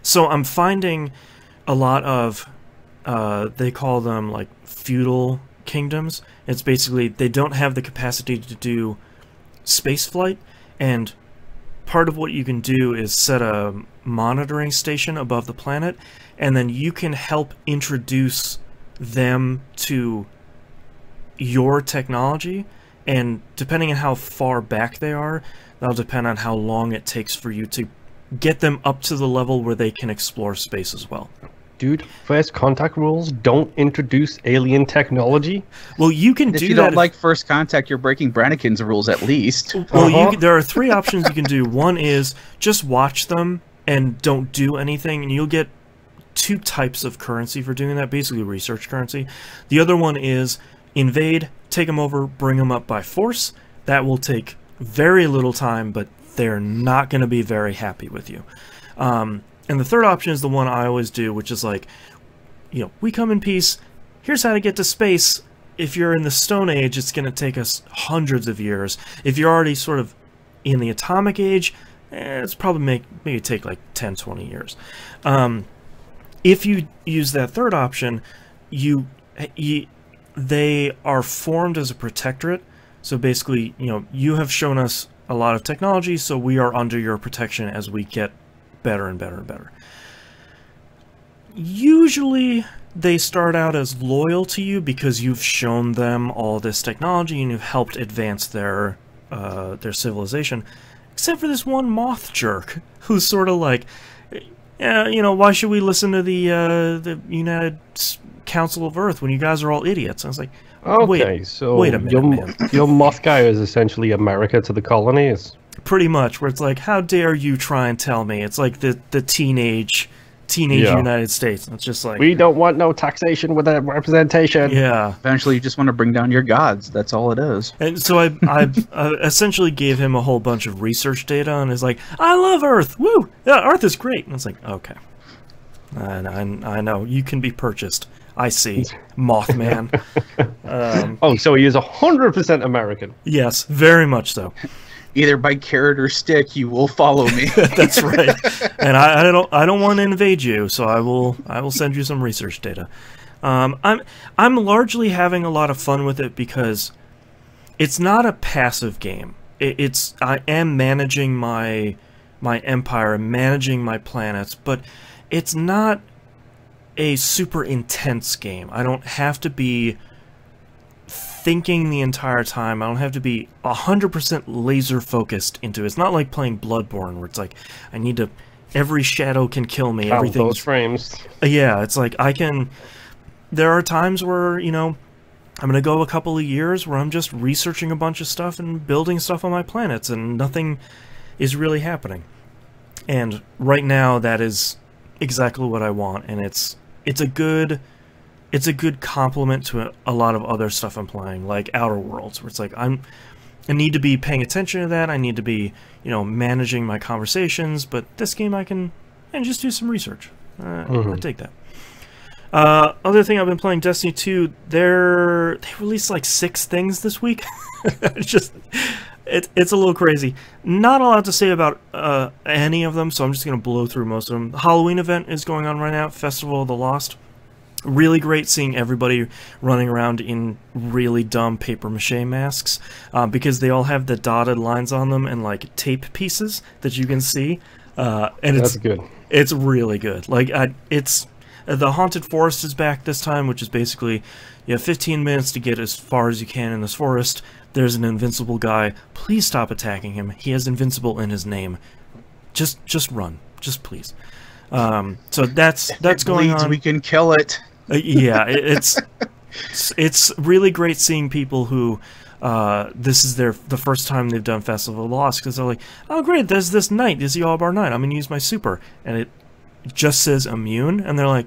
So I'm finding a lot of, they call them like feudal kingdoms. It's basically, they don't have the capacity to do space flight, and part of what you can do is set a monitoring station above the planet, and then you can help introduce them to your technology, and depending on how far back they are, that'll depend on how long it takes for you to get them up to the level where they can explore space as well. Dude, first contact rules, don't introduce alien technology. Well, you can do that. If you don't like first contact, you're breaking Brannigan's rules at least. Well, there are 3 options you can do. One is just watch them and don't do anything, and you'll get 2 types of currency for doing that, basically research currency. The other one is invade, take them over, bring them up by force. That will take very little time, but they're not going to be very happy with you. And the third option is the one I always do, which is like, you know, we come in peace. Here's how to get to space. If you're in the Stone Age, it's going to take us hundreds of years. If you're already sort of in the Atomic Age, it's probably maybe take like 10, 20 years. If you use that third option, they are formed as a protectorate. So basically, you know, you have shown us a lot of technology, so we are under your protection as we get better and better and better. Usually, they start out as loyal to you because you've shown them all this technology and you've helped advance their civilization. Except for this one moth jerk who's sort of like, yeah, you know, why should we listen to the United Council of Earth when you guys are all idiots? I was like, okay, wait a minute, man. Your moth guy is essentially America to the colonies. Pretty much, where it's like, how dare you try and tell me? It's like the teenage United States. And it's just like, we don't want no taxation with that representation. Yeah. Eventually, you just want to bring down your gods. That's all it is. And so I essentially gave him a whole bunch of research data, and is like, I love Earth. Woo! Yeah, Earth is great. And it's like, okay, I know you can be purchased. I see, Mothman. Oh, so he is 100% American. Yes, very much so. Either by carrot or stick, you will follow me. That's right. And I don't want to invade you, so I will send you some research data. I'm largely having a lot of fun with it because it's not a passive game. I am managing my empire, managing my planets, but it's not a super intense game. I don't have to be thinking the entire time. I don't have to be 100% laser focused into it. It's not like playing Bloodborne where it's like I need to, every shadow can kill me. Everything. Those frames. Yeah, it's like I can. There are times where, you know, I'm gonna go a couple of years where I'm just researching a bunch of stuff and building stuff on my planets, and nothing is really happening. And right now, that is exactly what I want, and it's a good complement to a lot of other stuff I'm playing, like Outer Worlds, where it's like I need to be paying attention to that. I need to be, you know, managing my conversations. But this game, I can just do some research. I take that. Other thing I've been playing, Destiny 2. They released like 6 things this week. It's a little crazy. Not a lot to say about any of them, so I'm just going to blow through most of them. The Halloween event is going on right now, Festival of the Lost. Really great seeing everybody running around in really dumb papier-mâché masks, because they all have the dotted lines on them and like tape pieces that you can see. And that's good. It's really good. Like it's the Haunted Forest is back this time, which is basically you have 15 minutes to get as far as you can in this forest. There's an invincible guy. Please stop attacking him. He has invincible in his name. Just run. Just please. So that's going on. We can kill it. Yeah, it's really great seeing people who this is the first time they've done Festival of the Lost, because they're like, oh great, there's this knight, this is the All-Bar Knight, I'm gonna use my super, and it just says immune, and they're like,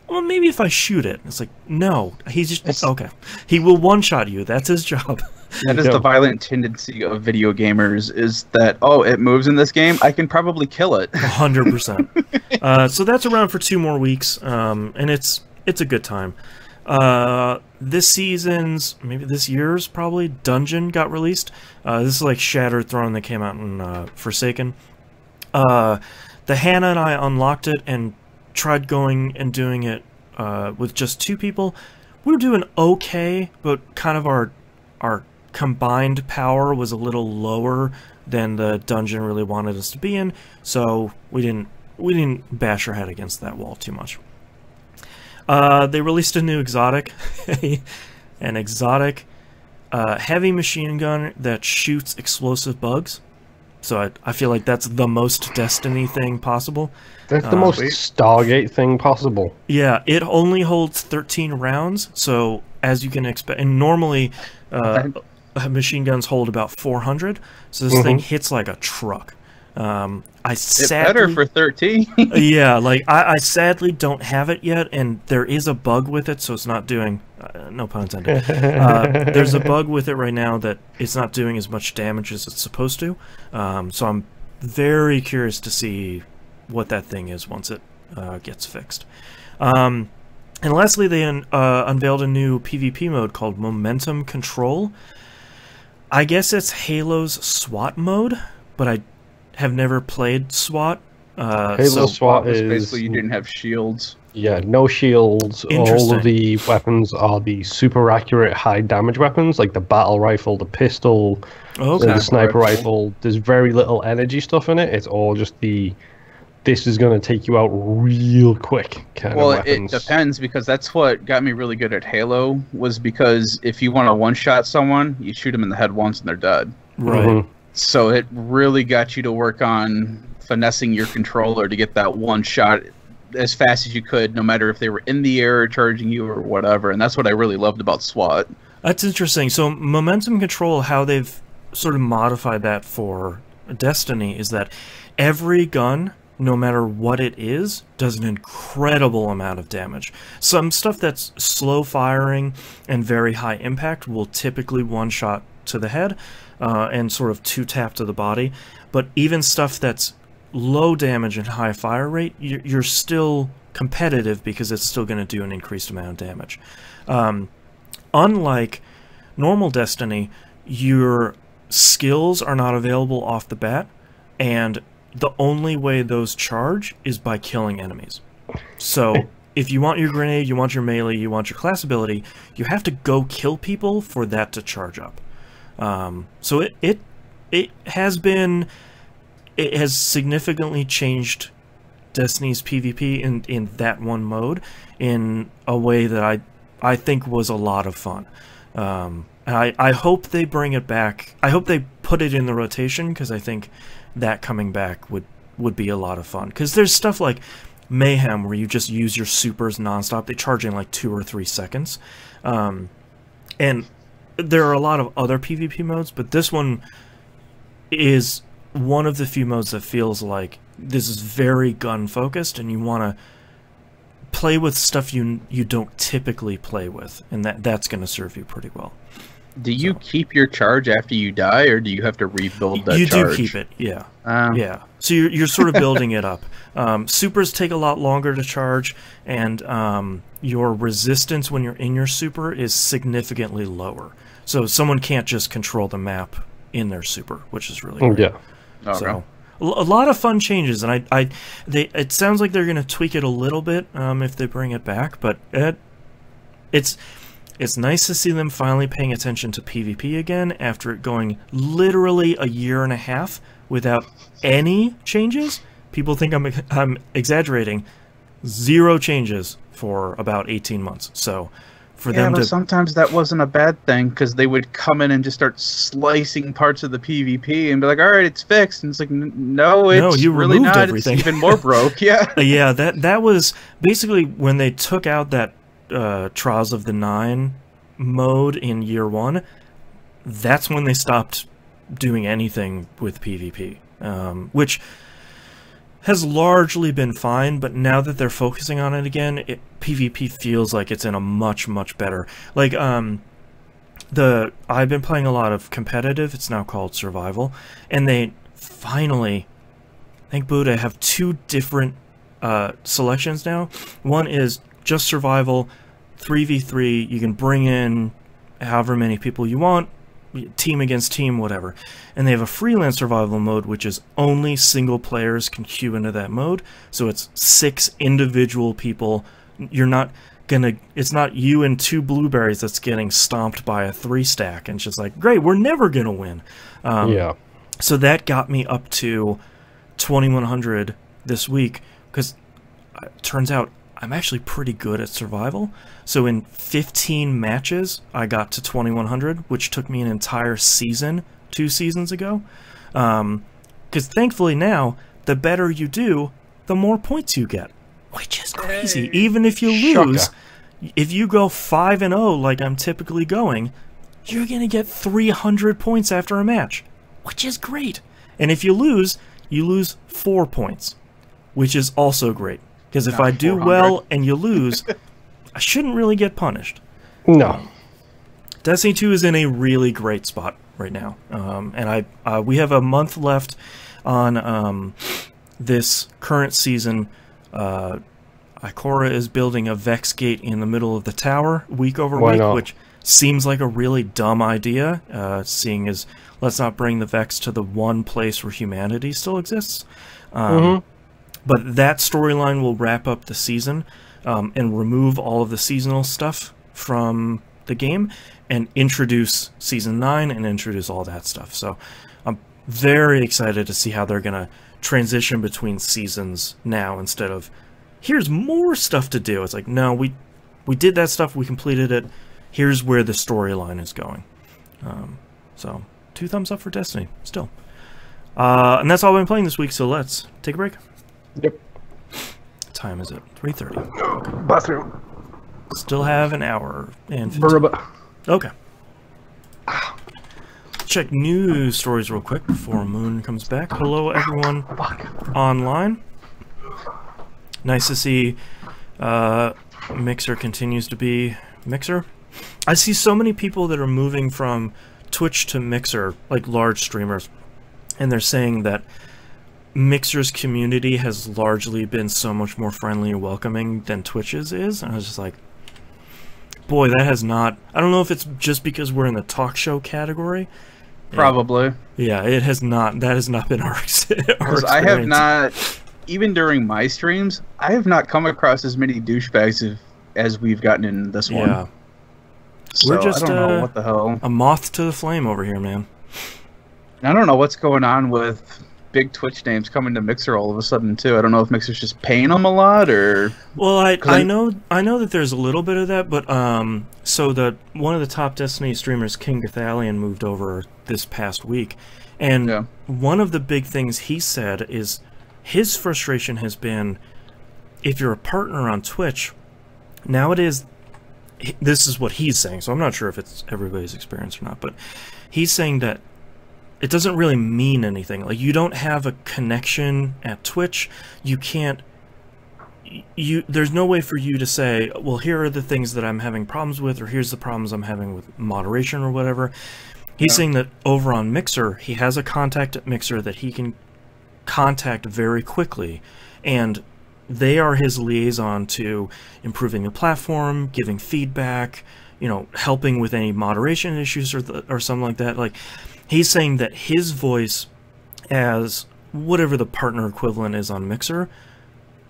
well, maybe if I shoot it. It's like, no, he's just okay. He will one-shot you. That's his job. That is the violent tendency of video gamers, is that, oh, it moves in this game, I can probably kill it. 100%. So that's around for 2 more weeks, and it's a good time. This season's, maybe this year's probably, Dungeon got released. This is like Shattered Throne that came out in Forsaken. The Hannah and I unlocked it and tried going and doing it with just 2 people. We were doing okay, but kind of our combined power was a little lower than the dungeon really wanted us to be in, so we didn't bash our head against that wall too much. They released a new exotic, an exotic heavy machine gun that shoots explosive bugs. So I feel like that's the most Destiny thing possible. That's the most Stargate thing possible. Yeah, it only holds 13 rounds, so as you can expect, and normally machine guns hold about 400, so this thing hits like a truck. sadly, better for 13. yeah, like I sadly don't have it yet, and there is a bug with it, so it's not doing. No pun intended. There's a bug with it right now that it's not doing as much damage as it's supposed to. So I'm very curious to see what that thing is once it gets fixed. And lastly, they unveiled a new PvP mode called Momentum Control. I guess it's Halo's SWAT mode, but I have never played SWAT. Halo SWAT is basically you didn't have shields. Yeah, no shields. All of the weapons are the super accurate high damage weapons, like the battle rifle, the pistol, the sniper rifle. There's very little energy stuff in it. It's all just this is going to take you out real quick kind of weapons. It depends, because that's what got me really good at Halo, was because if you want to one-shot someone, you shoot them in the head once and they're dead. Right. Mm-hmm. So it really got you to work on finessing your controller to get that one shot as fast as you could, no matter if they were in the air or charging you or whatever. And that's what I really loved about SWAT. That's interesting. So Momentum Control, how they've sort of modified that for Destiny, is that every gun, no matter what it is, does an incredible amount of damage. Some stuff that's slow firing and very high impact will typically one-shot to the head and sort of two-tap to the body. But even stuff that's low damage and high fire rate, you're still competitive because it's still going to do an increased amount of damage. Unlike normal Destiny, your skills are not available off the bat, and the only way those charge is by killing enemies. So if you want your grenade, you want your melee, you want your class ability, you have to go kill people for that to charge up. So it has significantly changed Destiny's PvP in that one mode in a way that I think was a lot of fun. I hope they bring it back. I hope they put it in the rotation, because I think that coming back would be a lot of fun. Because there's stuff like Mayhem where you just use your supers nonstop. They charge in like 2 or 3 seconds. And there are a lot of other PvP modes, but this one is one of the few modes that feels like this is very gun focused, and you want to play with stuff you don't typically play with, and that's going to serve you pretty well. Do you keep your charge after you die, or do you have to rebuild that charge? You do keep it, yeah. Yeah. So you're sort of building it up. Supers take a lot longer to charge, and your resistance when you're in your super is significantly lower. So someone can't just control the map in their super, which is really great. Yeah. Okay. So a lot of fun changes, and it sounds like they're going to tweak it a little bit if they bring it back, but it's nice to see them finally paying attention to PvP again after it going literally a year and a half without any changes. People think I'm exaggerating. 0 changes for about 18 months. So for them to... sometimes that wasn't a bad thing, because they would come in and just start slicing parts of the PvP and be like, all right, it's fixed. And it's like, no, you really not. Everything. It's even more broke. Yeah. Yeah, that was basically when they took out that Trials of the Nine mode in year 1. That's when they stopped doing anything with PvP, which has largely been fine, but now that they're focusing on it again, PvP feels like it's in a much better, like I've been playing a lot of competitive. It's now called survival, and they finally, thank Buddha, have 2 different selections now. One is just survival, 3v3. You can bring in however many people you want, team against team, whatever. And they have a freelance survival mode, which is only single players can queue into that mode. So it's 6 individual people. You're not gonna... It's not you and 2 blueberries that's getting stomped by a 3-stack. And it's just like, great, we're never gonna win. Yeah. So that got me up to 2100 this week, because it turns out I'm actually pretty good at survival. So in 15 matches, I got to 2100, which took me an entire season 2 seasons ago. Because thankfully now, the better you do, the more points you get, which is crazy. Hey, even if you lose, if you go 5-0 like I'm typically going, you're going to get 300 points after a match, which is great. And if you lose, you lose 4 points, which is also great. Because if I do well and you lose, I shouldn't really get punished. No. Destiny 2 is in a really great spot right now. And we have a month left on this current season. Ikora is building a Vex gate in the middle of the tower week over week, which seems like a really dumb idea, seeing as let's not bring the Vex to the one place where humanity still exists. But that storyline will wrap up the season and remove all of the seasonal stuff from the game and introduce Season 9 and introduce all that stuff. So I'm very excited to see how they're going to transition between seasons now instead of, here's more stuff to do. It's like, no, we did that stuff, we completed it, here's where the storyline is going. So 2 thumbs up for Destiny, still. And that's all I've been playing this week, so let's take a break. Yep. What time is it? 3:30. Bathroom. Still have an hour and 15. Okay. Check news stories real quick before Moon comes back. Hello, everyone online. Nice to see Mixer continues to be Mixer. I see so many people that are moving from Twitch to Mixer, like large streamers, and they're saying that Mixer's community has largely been so much more friendly and welcoming than Twitch's is, and I was just like, boy, that has not... I don't know if it's just because we're in the talk show category. Probably. Yeah, it has not... That has not been our experience. I have not... Even during my streams, I have not come across as many douchebags as we've gotten in this one. Yeah. So We're just I don't know what the hell. A moth to the flame over here, man. I don't know what's going on with big Twitch names coming to Mixer all of a sudden too. I don't know if Mixer's just paying them a lot or. Well, I know that there's a little bit of that, but so one of the top Destiny streamers, King Gathalion, moved over this past week, and one of the big things he said is his frustration has been, if you're a partner on Twitch, nowadays, this is what he's saying, so I'm not sure if it's everybody's experience or not, but he's saying that it doesn't really mean anything. Like, you don't have a connection at Twitch. You can't... there's no way for you to say, well, here are the things that I'm having problems with, or here's the problems I'm having with moderation or whatever. He's saying that over on Mixer, he has a contact at Mixer that he can contact very quickly, and they are his liaison to improving the platform, giving feedback, you know, helping with any moderation issues or something like that. Like, he's saying that his voice, as whatever the partner equivalent is on Mixer,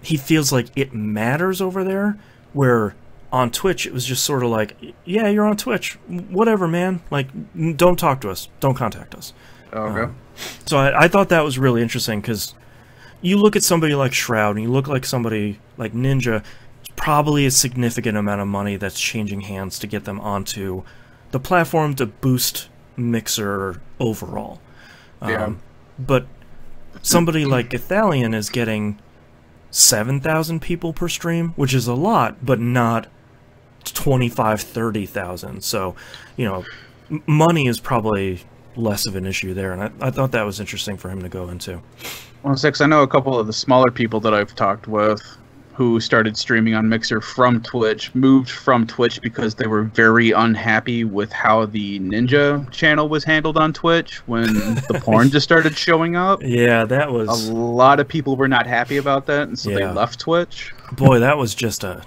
he feels like it matters over there, where on Twitch it was just sort of like, yeah, you're on Twitch, whatever, man, like, don't talk to us, don't contact us. Okay. So I thought that was really interesting, because you look at somebody like Shroud, and you look like somebody like Ninja, it's probably a significant amount of money that's changing hands to get them onto the platform to boost Mixer overall. But somebody like Gathalion is getting 7,000 people per stream, which is a lot, but not 25,000, 30,000. So, you know, money is probably less of an issue there, and I thought that was interesting for him to go into. Well, I know a couple of the smaller people that I've talked with who started streaming on Mixer from Twitch, moved from Twitch because they were very unhappy with how the Ninja channel was handled on Twitch when the porn just started showing up. Yeah, that was... A lot of people were not happy about that, and so they left Twitch. Boy, that was just a...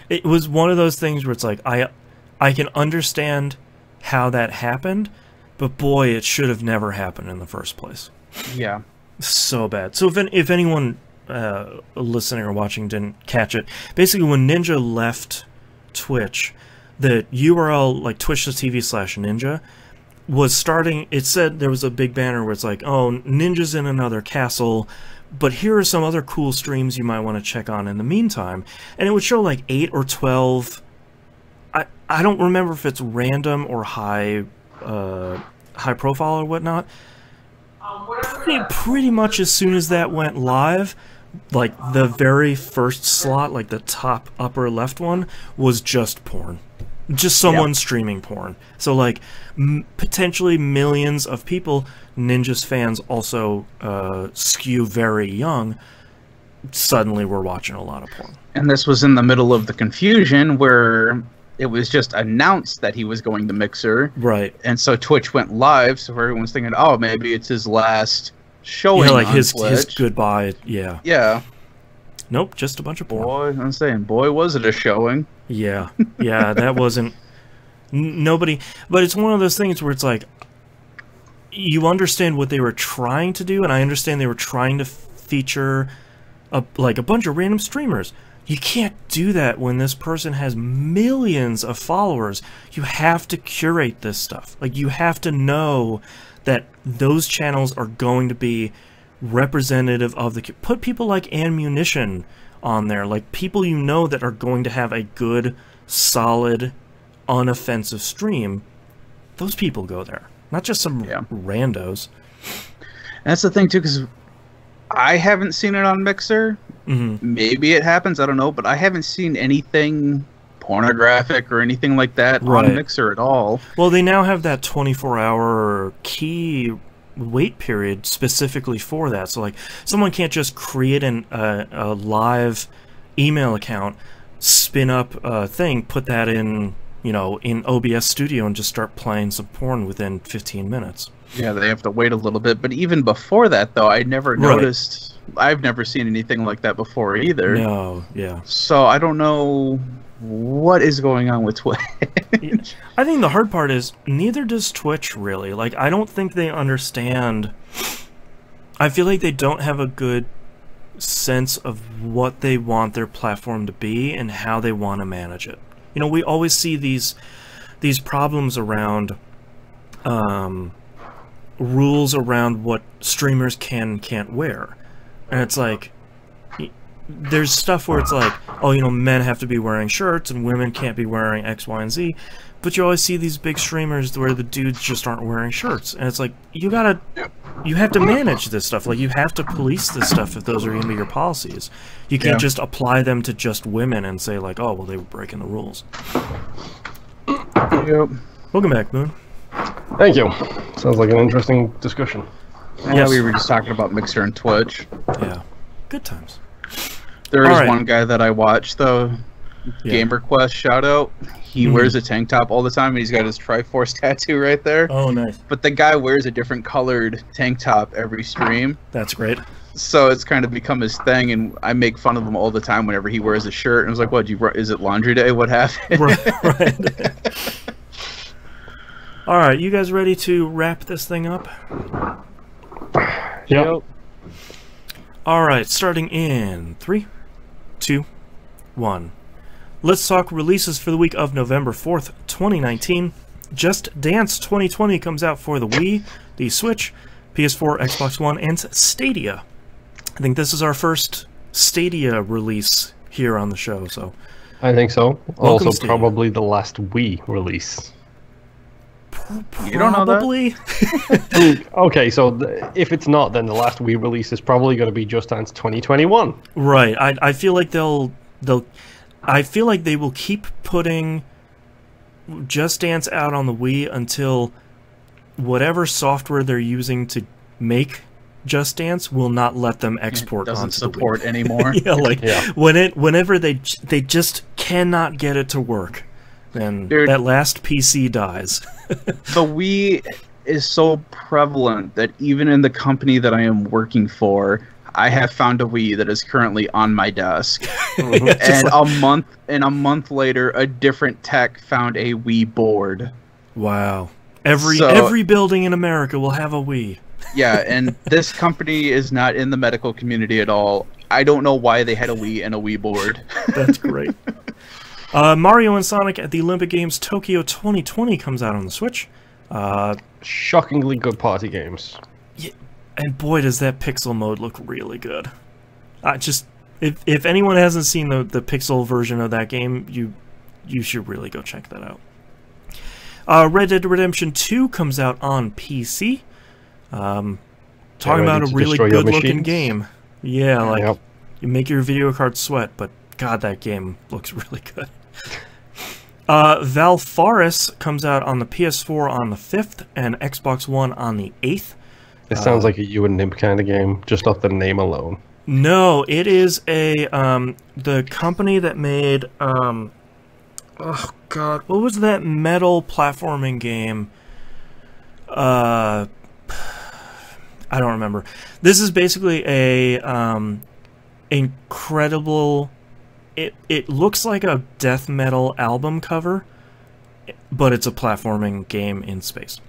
It was one of those things where it's like, I can understand how that happened, but boy, it should have never happened in the first place. Yeah. So bad. So if anyone listening or watching didn't catch it, basically when Ninja left Twitch, the URL, like twitch.tv/ninja, was starting, it said there was a big banner where it's like, oh, Ninja's in another castle, but here are some other cool streams you might want to check on in the meantime. And it would show like 8 or 12, I don't remember if it's random or high profile or whatnot. Pretty much as soon as that went live, like the very first slot, like the top upper left one, was just porn. Just someone streaming porn. So, like, potentially millions of people, Ninja's fans also skew very young, suddenly we're watching a lot of porn. And this was in the middle of the confusion where it was just announced that he was going to Mixer. Right. And so Twitch went live, so everyone's thinking, oh, maybe it's his last showing like on his Twitch. Yeah. Yeah. Nope, just a bunch of porn. Boy, I'm saying, boy, was it a showing. Yeah. Yeah, that wasn't... Nobody... But it's one of those things where it's like, you understand what they were trying to do, and I understand they were trying to feature a bunch of random streamers. You can't do that when this person has millions of followers. You have to curate this stuff. Like, you have to know that those channels are going to be representative of the... Put people like Ammunition on there, like people you know that are going to have a good, solid, unoffensive stream. Those people go there, not just some randos. And that's the thing too, because I haven't seen it on Mixer. Maybe it happens, I don't know, but I haven't seen anything pornographic or anything like that on Mixer at all. Well, they now have that 24-hour key wait period specifically for that. So, like, someone can't just create a live email account, spin up a thing, put that in, you know, in OBS Studio and just start playing some porn within 15 minutes. Yeah, they have to wait a little bit. But even before that, though, I never noticed... I've never seen anything like that before either. No, yeah. So I don't know what is going on with Twitch. I think the hard part is neither does Twitch, really. Like, I don't think they understand... I feel like they don't have a good sense of what they want their platform to be and how they want to manage it. You know, we always see these problems around rules around what streamers can and can't wear. And it's like, there's stuff where it's like, oh, you know, men have to be wearing shirts and women can't be wearing X, Y, and Z. But you always see these big streamers where the dudes just aren't wearing shirts. And it's like, you have to manage this stuff. Like, you have to police this stuff if those are going to be your policies. You can't just apply them to just women and say, like, oh, well, they were breaking the rules. Yep. Welcome back, Moon. Thank you. Sounds like an interesting discussion. Yeah, we were just talking about Mixer and Twitch. Yeah. Good times. There is one guy that I watch, though. GamerQuest, shout out. He wears a tank top all the time, and he's got his Triforce tattoo right there. Oh, nice. But the guy wears a different colored tank top every stream. That's great. So it's kind of become his thing, and I make fun of him all the time whenever he wears a shirt. And I was like, "What? Is it laundry day? What happened?" Right. All right, you guys ready to wrap this thing up? Yep. All right, starting in 3, 2, 1. Let's talk releases for the week of November 4th, 2019. Just Dance 2020 comes out for the Wii, the Switch, PS4, Xbox One, and Stadia. I think this is our first Stadia release here on the show, so... I think so. Welcome, also, Stadia. probably the last Wii release. You don't know that? Probably. Okay, so if it's not, then the last Wii release is probably going to be Just Dance 2021. Right. I feel like I feel like they will keep putting Just Dance out on the Wii until whatever software they're using to make Just Dance will not let them export onto the Wii. Doesn't support anymore. Whenever they just cannot get it to work, then that last PC dies. The Wii is so prevalent that even in the company that I am working for, I have found a Wii that is currently on my desk. And a month later, a different tech found a Wii board. Wow. Every building in America will have a Wii. Yeah, and this company is not in the medical community at all. I don't know why they had a Wii and a Wii board. That's great. Mario and Sonic at the Olympic Games Tokyo 2020 comes out on the Switch. Shockingly good party games. Yeah, and boy, does that pixel mode look really good. If anyone hasn't seen the pixel version of that game, you should really go check that out. Red Dead Redemption 2 comes out on PC. Talking about a really good-looking game. Yeah, you make your video card sweat, but God, that game looks really good. Valfaris comes out on the PS4 on the 5th and Xbox One on the 8th. It sounds like a you and Nimp kind of game, just off the name alone. No, it is a the company that made oh god, what was that metal platforming game? I don't remember. This is basically a incredible. It looks like a death metal album cover, but it's a platforming game in space.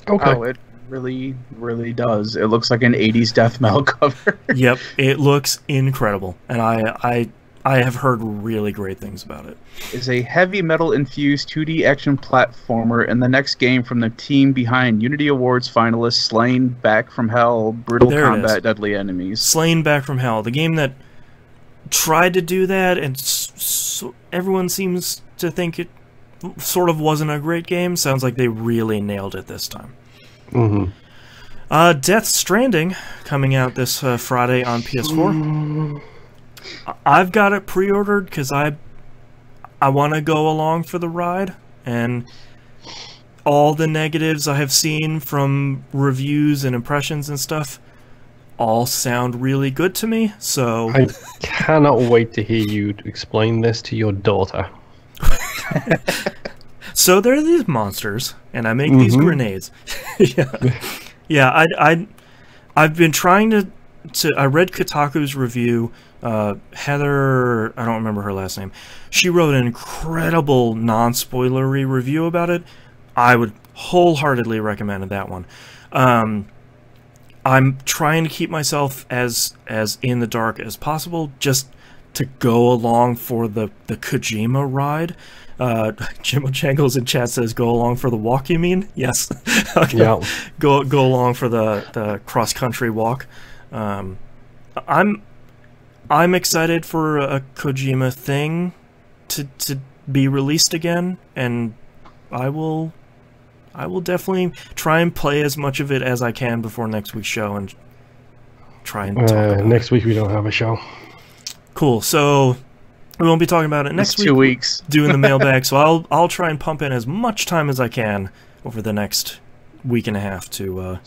Okay. Oh, it really does. It looks like an 80s death metal cover. Yep, it looks incredible, and I have heard really great things about it. It's a heavy metal infused 2D action platformer, and the next game from the team behind Unity Awards finalist Slain Back from Hell, brutal combat, deadly enemies. Slain Back from Hell, the game that tried to do that, and so everyone seems to think it sort of wasn't a great game. Sounds like they really nailed it this time. Mm-hmm. Death Stranding coming out this Friday on PS4. I've got it pre-ordered because I want to go along for the ride, and all the negatives I have seen from reviews and impressions and stuff all sound really good to me. So I cannot wait to hear you explain this to your daughter. So there are these monsters, and I make these grenades. Yeah. I've been trying to. I read Kotaku's review. Heather, I don't remember her last name. She wrote an incredible non-spoilery review about it. I would wholeheartedly recommend that one. I'm trying to keep myself as in the dark as possible, just to go along for the Kojima ride. Jimbo Jangles in chat says, "Go along for the walk." You mean? Yes. Okay. Yeah. Go along for the cross country walk. I'm excited for a Kojima thing to be released again, and I will definitely try and play as much of it as I can before next week's show and try and talk about it. Next week we don't have a show. Cool. So we won't be talking about it next week. 2 weeks. Doing the mailbag. So I'll try and pump in as much time as I can over the next week and a half to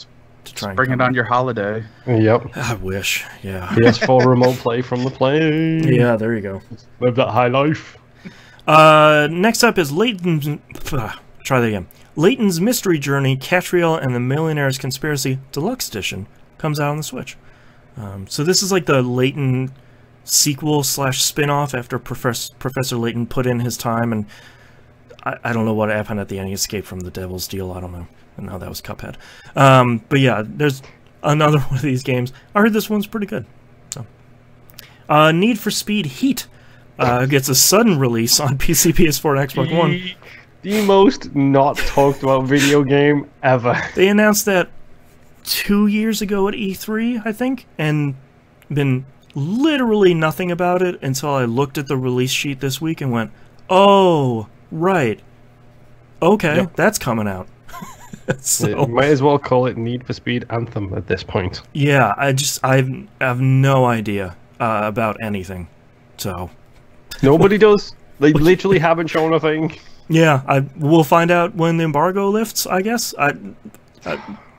try and bring it on your holiday. Yep. I wish. Yeah. PS4 remote play from the plane. Yeah, there you go. Live that high life. Next up is Layton's. Try that again. Layton's Mystery Journey: Catriel and the Millionaire's Conspiracy Deluxe Edition comes out on the Switch. So this is like the Layton sequel / spin-off after Professor Layton put in his time, and I don't know what happened at the end. He escaped from the Devil's Deal. I don't know. No, that was Cuphead. But yeah, there's another one of these games. I heard this one's pretty good. So. Need for Speed Heat gets a sudden release on PC, PS4, and Xbox One. The most not talked about video game ever. They announced that 2 years ago at E3, I think, and been literally nothing about it until I looked at the release sheet this week and went, oh, right. Okay, yep. That's coming out. So, might as well call it Need for Speed Anthem at this point. Yeah, I have no idea about anything. So nobody does. They literally haven't shown a thing. Yeah, we'll find out when the embargo lifts, I guess.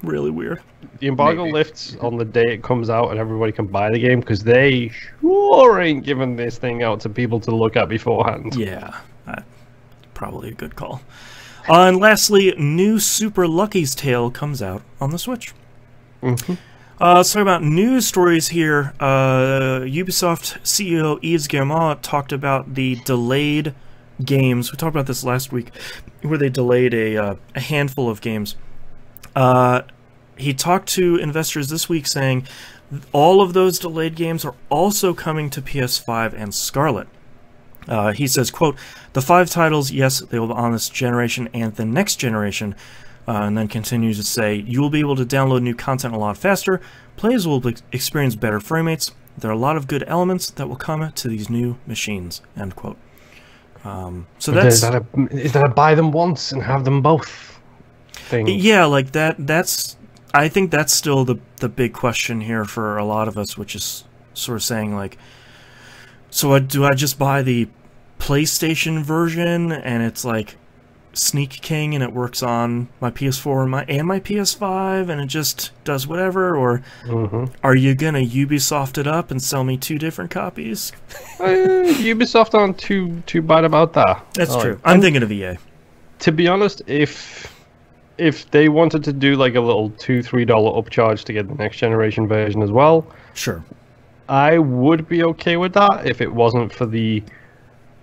Really weird. The embargo lifts on the day it comes out and everybody can buy the game, because they sure ain't giving this thing out to people to look at beforehand. Yeah, probably a good call. And lastly, new Super Lucky's Tale comes out on the Switch. Let's talk about news stories here. Ubisoft CEO Yves Guillemot talked about the delayed games. We talked about this last week, where they delayed a handful of games. He talked to investors this week saying all of those delayed games are also coming to PS5 and Scarlet. He says, quote, "The 5 titles, yes, they will be on this generation and the next generation," and then continues to say, "You will be able to download new content a lot faster. Players will experience better frame rates. There are a lot of good elements that will come to these new machines," end quote. So that's... Is that a buy them once and have them both thing? Yeah, like that's... I think that's still the big question here for a lot of us, which is sort of saying, like, so do I just buy the PlayStation version, and it's like Sneak King, and it works on my PS4 and my PS5, and it just does whatever? Or are you gonna Ubisoft it up and sell me 2 different copies? Ubisoft aren't too bad about that. That's true. I'm thinking of EA. To be honest, if they wanted to do like a little $2-3 upcharge to get the next generation version as well, sure, I would be okay with that if it wasn't for the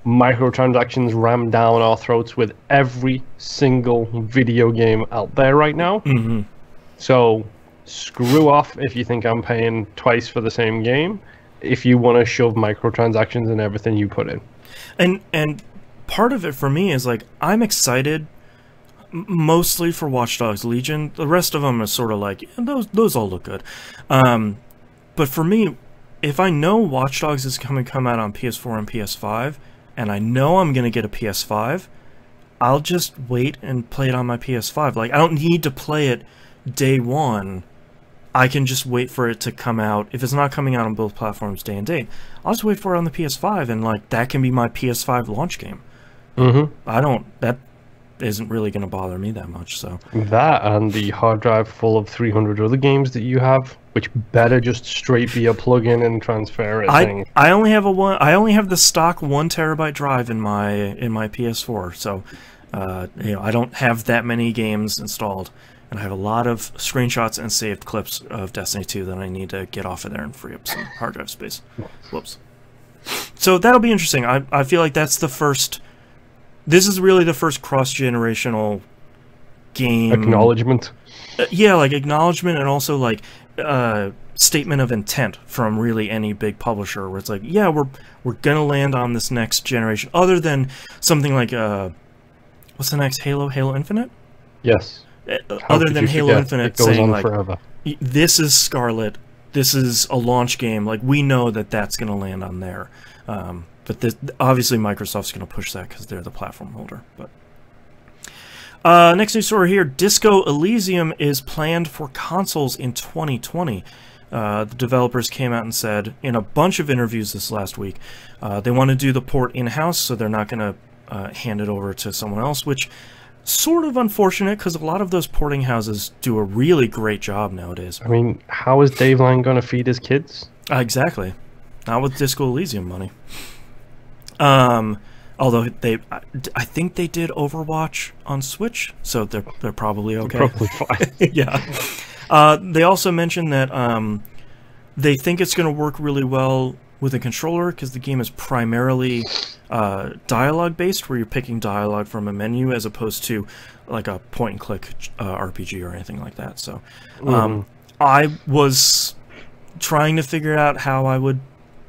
microtransactions rammed down our throats with every single video game out there right now. So screw off if you think I'm paying twice for the same game, if you want to shove microtransactions in everything you put in. And part of it for me is like, I'm excited mostly for Watch Dogs Legion. The rest of them is sort of like, those all look good. But for me, if I know Watch Dogs is come out on PS4 and PS5, and I know I'm going to get a PS5, I'll just wait and play it on my PS5. Like, I don't need to play it day one. I can just wait for it to come out. If it's not coming out on both platforms day and date, I'll just wait for it on the PS5, and like, that can be my PS5 launch game. That isn't really going to bother me that much. So that, and the hard drive full of 300 other games that you have, which better just straight be a plug-in and transfer it thing. I only have the stock 1 terabyte drive in my PS4, so I don't have that many games installed, and I have a lot of screenshots and saved clips of Destiny 2 that I need to get off of there and free up some hard drive space. Whoops. So that'll be interesting. I feel like that's the first. This is really the first cross-generational game acknowledgement. Yeah, like acknowledgement, and also like statement of intent from really any big publisher, where it's like, yeah, we're gonna land on this next generation. Other than something like what's the next Halo Infinite? Yes. Other than Halo Infinite, it goes saying on like, forever. This is Scarlet, this is a launch game. Like, we know that's gonna land on there. But obviously Microsoft's going to push that because they're the platform holder. But next news story here, Disco Elysium is planned for consoles in 2020. The developers came out and said in a bunch of interviews this last week they want to do the port in-house, so they're not going to hand it over to someone else, which sort of unfortunate because a lot of those porting houses do a really great job nowadays. I mean, how is Dave Lang going to feed his kids? Exactly. Not with Disco Elysium money. Although I think they did Overwatch on Switch, so they're probably okay. They're probably fine. Yeah. They also mentioned that they think it's going to work really well with a controller because the game is primarily dialogue based, where you're picking dialogue from a menu as opposed to like a point and click RPG or anything like that. So I was trying to figure out how I would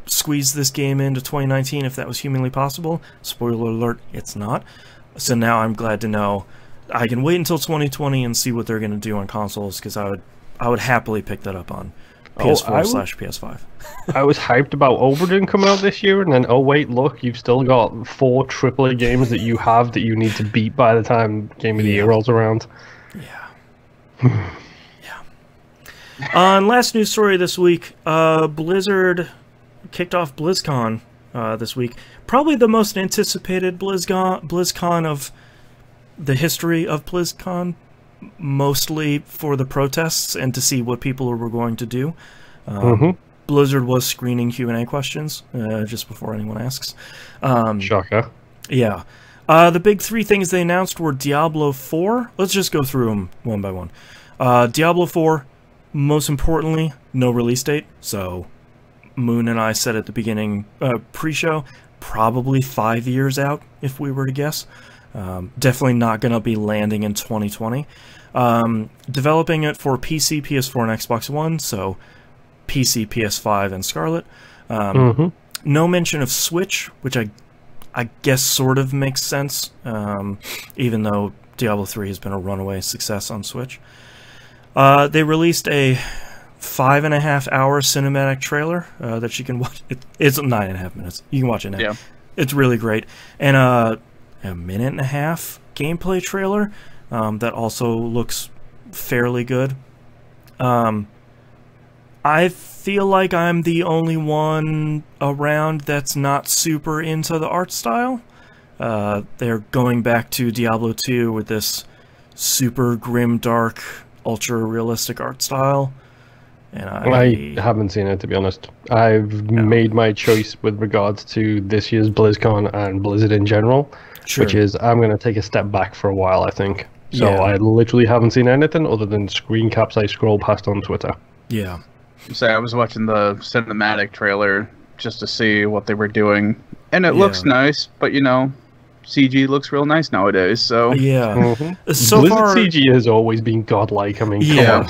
squeeze this game into 2019 if that was humanly possible. Spoiler alert, it's not. So now I'm glad to know I can wait until 2020 and see what they're going to do on consoles, because I would happily pick that up on PS4/PS5. I was hyped about Oberdin coming out this year, and then oh wait, look, you've still got 4 AAA games that you have that you need to beat by the time Game of the Year rolls around. Yeah. And last news story this week, Blizzard kicked off BlizzCon this week. Probably the most anticipated BlizzCon of the history of BlizzCon, mostly for the protests and to see what people were going to do. Blizzard was screening Q&A questions just before anyone asks. Shocker. Yeah. The big 3 things they announced were Diablo 4. Let's just go through them one by one. Diablo 4, most importantly, no release date. So Moon and I said at the beginning, pre-show, probably 5 years out, if we were to guess. Definitely not going to be landing in 2020. Developing it for PC, PS4, and Xbox One, so PC, PS5, and Scarlet. No mention of Switch, which I guess sort of makes sense, even though Diablo 3 has been a runaway success on Switch. They released a 5.5-hour cinematic trailer that you can watch. It's 9.5 minutes. You can watch it now. Yeah. It's really great. And a 1.5-minute gameplay trailer that also looks fairly good. I feel like I'm the only one around that's not super into the art style. They're going back to Diablo 2 with this super grim, dark, ultra-realistic art style. And I haven't seen it, to be honest. I've made my choice with regards to this year's BlizzCon and Blizzard in general, which is I'm going to take a step back for a while, I think. So I literally haven't seen anything other than screen caps I scroll past on Twitter. Yeah. So I was watching the cinematic trailer just to see what they were doing, and it looks nice, but you know, CG looks real nice nowadays. So yeah, so Blizzard far CG has always been godlike. I mean, come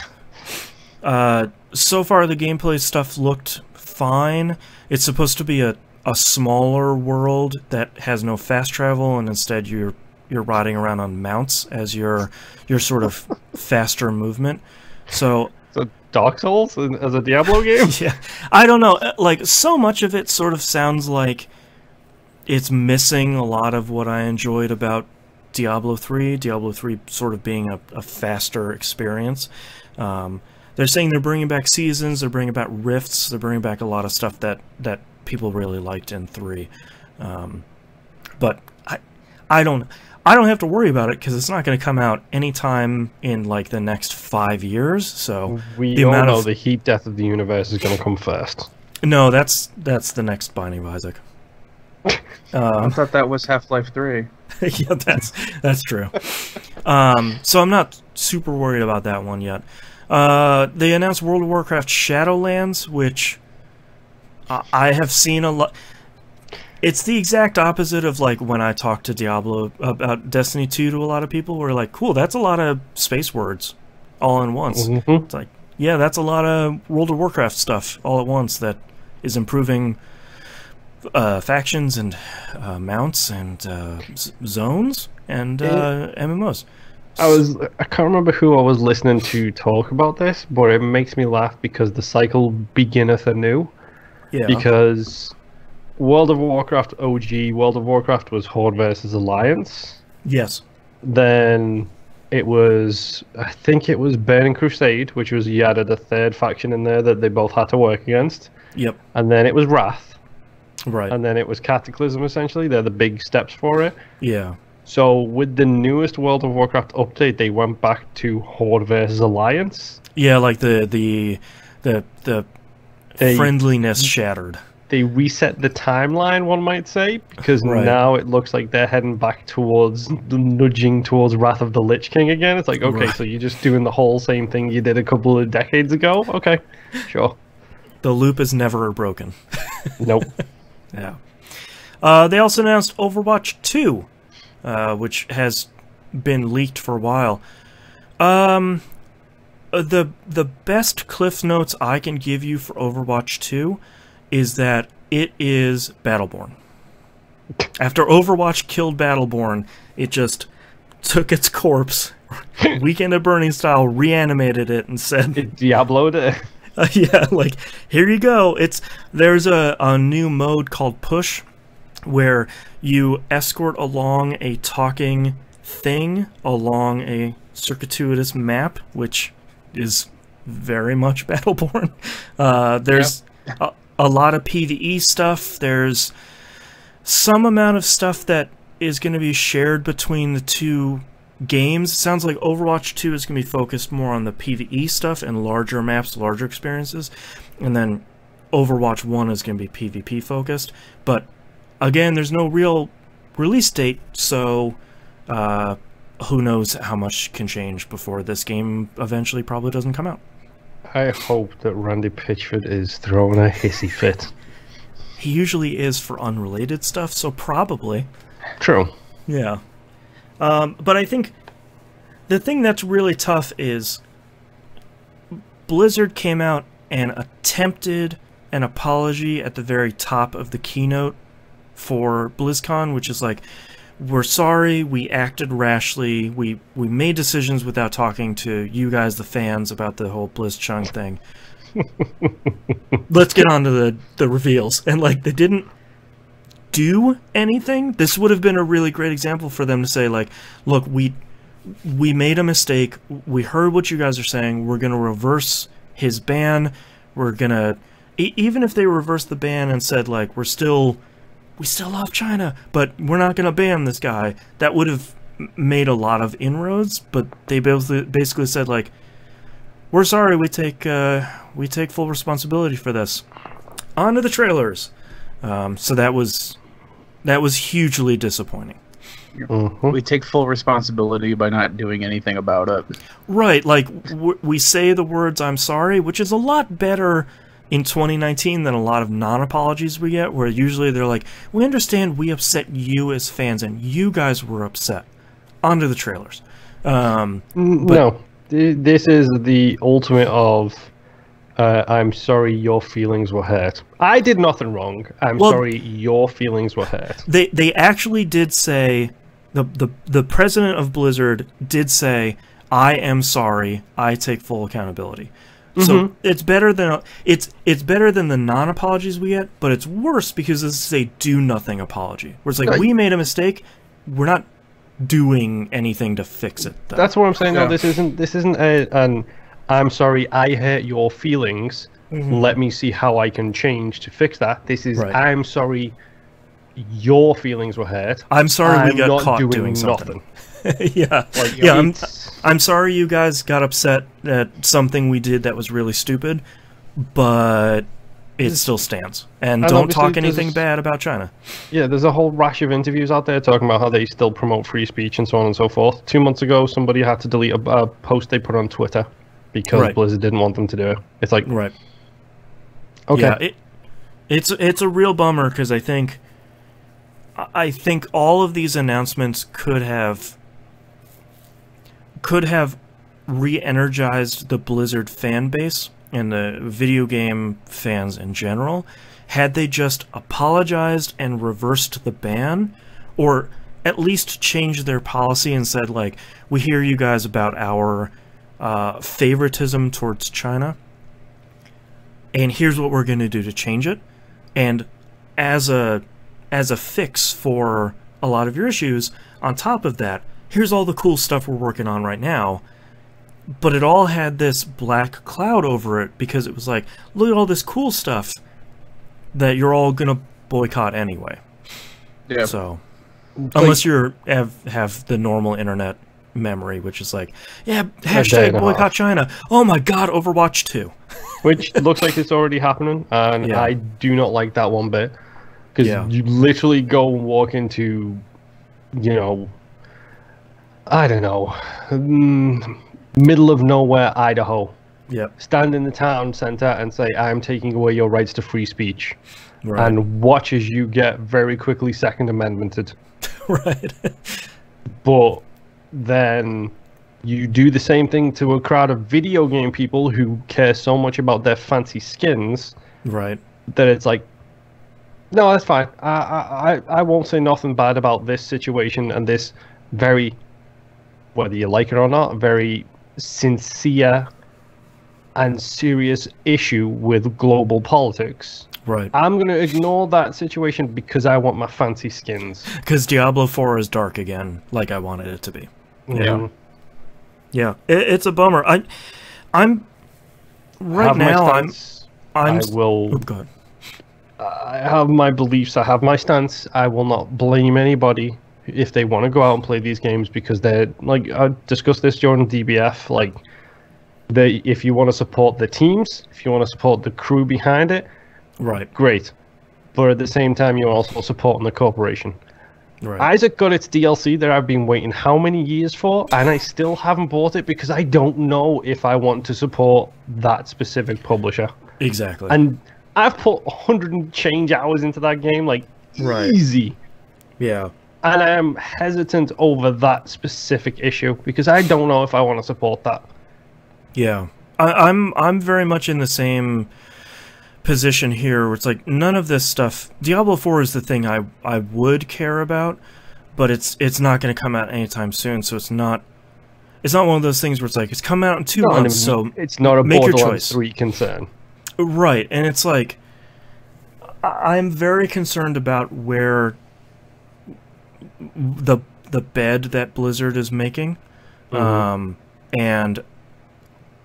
on. So far the gameplay stuff looked fine. It's supposed to be a smaller world that has no fast travel, and instead you're riding around on mounts as your sort of faster movement. So Dark Souls as a Diablo game? Yeah, I don't know. Like, so much of it sort of sounds like it's missing a lot of what I enjoyed about Diablo 3. Diablo 3 sort of being a faster experience. They're saying they're bringing back seasons, they're bringing back rifts, they're bringing back a lot of stuff that people really liked in 3. But I don't have to worry about it because it's not going to come out anytime in like the next 5 years. So we all know the heat death of the universe is going to come first. No, that's the next Binding of Isaac. I thought that was Half-Life 3. Yeah, that's true. So I'm not super worried about that one yet. They announced World of Warcraft Shadowlands, which I have seen a lot. It's the exact opposite of like when I talk to Diablo about Destiny 2 to a lot of people. We're like, cool, that's a lot of space words all in once. It's like, yeah, that's a lot of World of Warcraft stuff all at once that is improving factions and mounts and zones and MMOs. I can't remember who I was listening to talk about this, but it makes me laugh because the cycle beginneth anew. Yeah. Because World of Warcraft OG, World of Warcraft was Horde versus Alliance. Yes. Then it was, I think it was Burning Crusade, which was you added a third faction in there that they both had to work against. Yep. And then it was Wrath. Right. And then it was Cataclysm, essentially. They're the big steps for it. Yeah. So with the newest World of Warcraft update, they went back to Horde versus Alliance. Yeah, like the friendliness shattered. They reset the timeline, one might say, because now it looks like they're heading back towards, nudging towards Wrath of the Lich King again. It's like, okay, so you're just doing the whole same thing you did a couple of decades ago? Okay, sure. The loop is never broken. Nope. Yeah. They also announced Overwatch 2, which has been leaked for a while. The best Cliff Notes I can give you for Overwatch 2 is that it is Battleborn. After Overwatch killed Battleborn, it just took its corpse, Weekend at Burning style, reanimated it, and said, it Diablo'd it. Yeah, like, here you go. There's a new mode called Push, where you escort along a talking thing along a circuitous map, which is very much Battleborn. There's a lot of PvE stuff. There's some amount of stuff that is going to be shared between the two games. It sounds like Overwatch 2 is going to be focused more on the PvE stuff and larger maps, larger experiences. And then Overwatch 1 is going to be PvP focused. But again, there's no real release date, so who knows how much can change before this game eventually probably doesn't come out. I hope that Randy Pitchford is throwing a hissy fit. He usually is for unrelated stuff, so probably. True. Yeah. But I think the thing that's really tough is Blizzard came out and attempted an apology at the very top of the keynote for BlizzCon, which is like, we're sorry, we acted rashly, we made decisions without talking to you guys, the fans, about the whole BlizzCon thing. Let's get on to the reveals. And like, they didn't do anything. This would have been a really great example for them to say, like, look, we made a mistake, we heard what you guys are saying, we're going to reverse his ban, we're gonna even if they reversed the ban and said like we still love China, but we're not gonna ban this guy, that would have made a lot of inroads. But they basically said like, we're sorry, we take full responsibility for this. On to the trailers. So that was hugely disappointing. We take full responsibility by not doing anything about it. Right, like we say the words "I'm sorry," which is a lot better in 2019 than a lot of non-apologies we get, where usually they're like, "We understand we upset you as fans, and you guys were upset." Onto the trailers. No, this is the ultimate of I'm sorry your feelings were hurt. I did nothing wrong. I'm sorry your feelings were hurt. They actually did say, the president of Blizzard did say, I am sorry, I take full accountability. So it's better than the non-apologies we get, but it's worse because this is a do-nothing apology. Where it's like, we made a mistake, we're not doing anything to fix it, though. That's what I'm saying. Yeah. No, this isn't an I'm sorry I hurt your feelings. Let me see how I can change to fix that. This is I'm sorry your feelings were hurt. I'm sorry we got caught doing something. Yeah. Like, yeah, I'm sorry you guys got upset at something we did that was really stupid, but it still stands. And don't talk anything bad about China. Yeah, there's a whole rash of interviews out there talking about how they still promote free speech and so on and so forth. 2 months ago, somebody had to delete a post they put on Twitter because Blizzard didn't want them to do it. It's like... Okay. Yeah, it's a real bummer because I think all of these announcements could have re-energized the Blizzard fan base and the video game fans in general had they just apologized and reversed the ban, or at least changed their policy and said like, we hear you guys about our favoritism towards China, and here's what we're going to do to change it. And as a fix for a lot of your issues, on top of that, here's all the cool stuff we're working on right now. But it all had this black cloud over it because it was like, look at all this cool stuff that you're all going to boycott anyway. Yeah. So, unless you have the normal internet memory, which is like, yeah, hashtag boycott China. Oh my god, Overwatch 2. Which looks like it's already happening, and I do not like that one bit. Because you literally go and walk into, you know, I don't know, middle of nowhere, Idaho. Yep. Stand in the town center and say, I'm taking away your rights to free speech. Right. And watch as you get very quickly Second Amendmented. Right. But then you do the same thing to a crowd of video game people who care so much about their fancy skins. Right. That it's like, no, that's fine. I won't say nothing bad about this situation and this very, whether you like it or not, very sincere and serious issue with global politics. Right. I'm going to ignore that situation because I want my fancy skins. Because Diablo 4 is dark again, like I wanted it to be. Yeah. Yeah. It's a bummer. I'm right now. I will. Oh, God. I have my beliefs. I have my stance. I will not blame anybody if they want to go out and play these games because they're like I discussed this during DBF. Like, if you want to support the teams, if you want to support the crew behind it, right, great. But at the same time, you're also supporting the corporation. Right. Isaac got its DLC that I've been waiting how many years for, and I still haven't bought it because I don't know if I want to support that specific publisher. Exactly. And I've put 100 and change hours into that game, like, easy. Yeah. And I am hesitant over that specific issue because I don't know if I want to support that. Yeah. I'm very much in the same position here where it's like none of this stuff. Diablo 4 is the thing I would care about, but it's not going to come out anytime soon, so it's not one of those things where it's like it's come out in 2 months, so it's not a make your Borderlands choice. 3 concern. Right, and it's like I'm very concerned about where the bed that Blizzard is making, and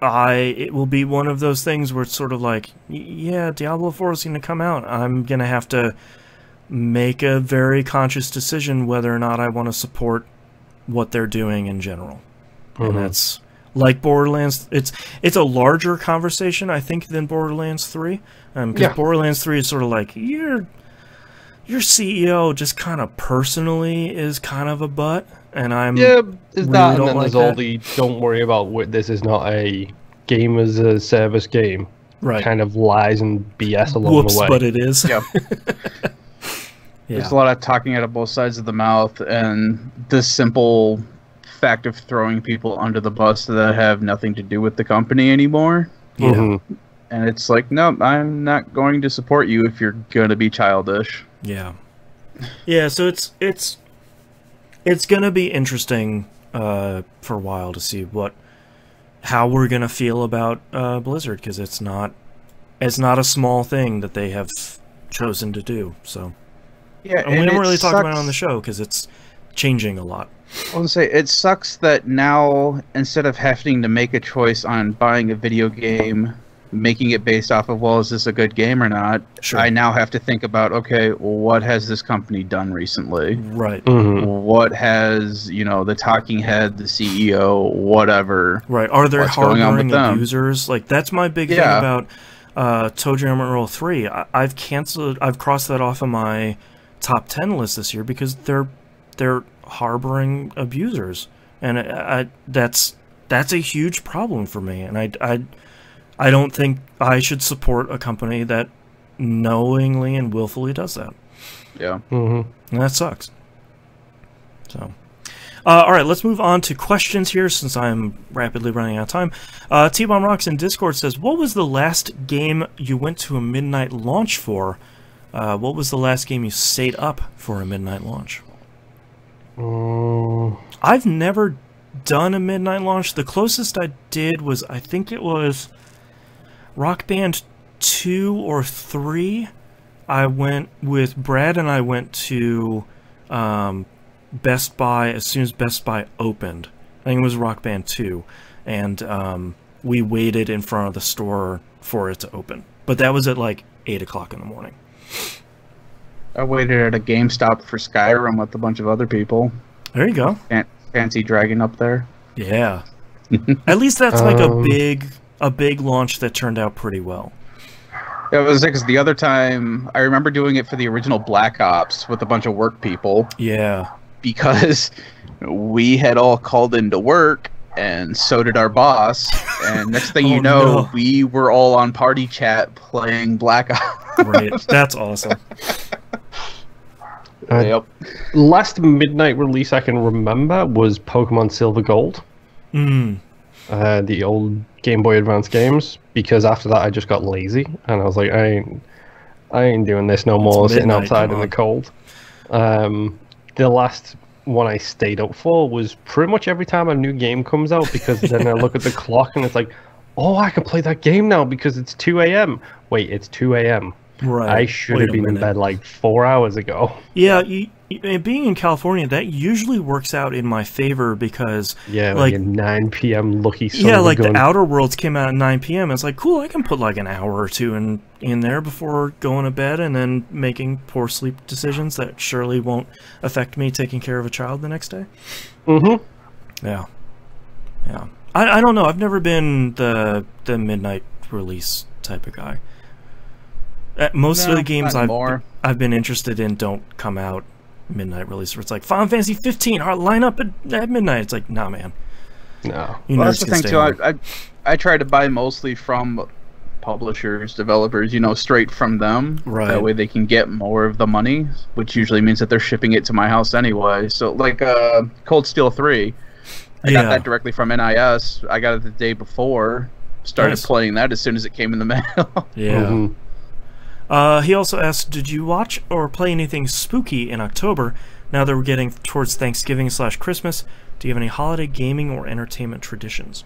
it will be one of those things where it's sort of like, yeah, Diablo 4 is going to come out. I'm going to have to make a very conscious decision whether or not I want to support what they're doing in general. And that's like Borderlands. It's a larger conversation, I think, than Borderlands 3. Because Borderlands 3 is sort of like, your CEO just kind of personally is kind of a butt. And I'm is really that, and don't then like there's all that. the don't worry about this is not a game as a service game, Right. kind of lies and BS along Whoops, the way. but it is. Yep. There's a lot of talking out of both sides of the mouth, and the simple fact of throwing people under the bus that have nothing to do with the company anymore. Yeah. And it's like, no, I'm not going to support you if you're going to be childish. Yeah. Yeah, so it's going to be interesting for a while to see how we're going to feel about Blizzard, because it's not a small thing that they have chosen to do. So Yeah, and we don't really talk about it on the show because it's changing a lot. I was gonna say, it sucks that now, instead of having to make a choice on buying a video game, making it based off of, well, is this a good game or not, Sure. I now have to think about, okay, what has this company done recently? Right. What has, the talking head, the CEO, whatever. Right. Are there what's going on with hard-wearing them? abusers? Like, that's my big thing about Toe Jam Earl 3. I've crossed that off of my top 10 list this year because they're harboring abusers, and that's a huge problem for me. And I don't think I should support a company that knowingly and willfully does that. Yeah. And that sucks. So, all right, let's move on to questions here since I'm rapidly running out of time. T-Bomb Rocks in Discord says, what was the last game you went to a midnight launch for? What was the last game you stayed up for a midnight launch? I've never done a midnight launch. The closest I did was, I think it was Rock Band 2 or 3. I went with Brad and I went to Best Buy as soon as Best Buy opened. I think it was Rock Band 2. And we waited in front of the store for it to open. But that was at like 8 o'clock in the morning. I waited at a GameStop for Skyrim with a bunch of other people. There you go. Fancy dragon up there. Yeah. At least that's like a big launch that turned out pretty well. It was because the other time, I remember doing it for the original Black Ops with a bunch of work people. Yeah. Because we had all called into work, and so did our boss. And next thing you know, no. we were all on party chat playing Black Ops. Right. That's awesome. Yep. Last midnight release I can remember was Pokemon Silver Gold. The old Game Boy Advance games, because after that I just got lazy and I was like, I ain't doing this no more, sitting outside in the cold. The last one I stayed up for was pretty much every time a new game comes out, because then I look at the clock and it's like, oh, I can play that game now because it's 2 a.m. Wait, it's 2 a.m. Right. I should have been in bed like 4 hours ago. Yeah, being in California, that usually works out in my favor because... Yeah, like a 9 p.m. lucky son Yeah, of a like gun. the Outer Worlds came out at 9 p.m. It's like, cool, I can put like an hour or two in there before going to bed and then making poor sleep decisions that surely won't affect me taking care of a child the next day. Yeah. Yeah. I don't know. I've never been the midnight release type of guy. Most of the games I've been interested in don't come out midnight release. Where it's like Final Fantasy 15, line up at midnight. It's like, nah, man. No. Well, that's the thing too. I try to buy mostly from publishers, developers, straight from them. Right. That way they can get more of the money, which usually means that they're shipping it to my house anyway. So like Cold Steel 3, I got that directly from NIS. I got it the day before. Started playing that as soon as it came in the mail. Yeah. He also asked, did you watch or play anything spooky in October? Now that we're getting towards Thanksgiving/Christmas, do you have any holiday gaming or entertainment traditions?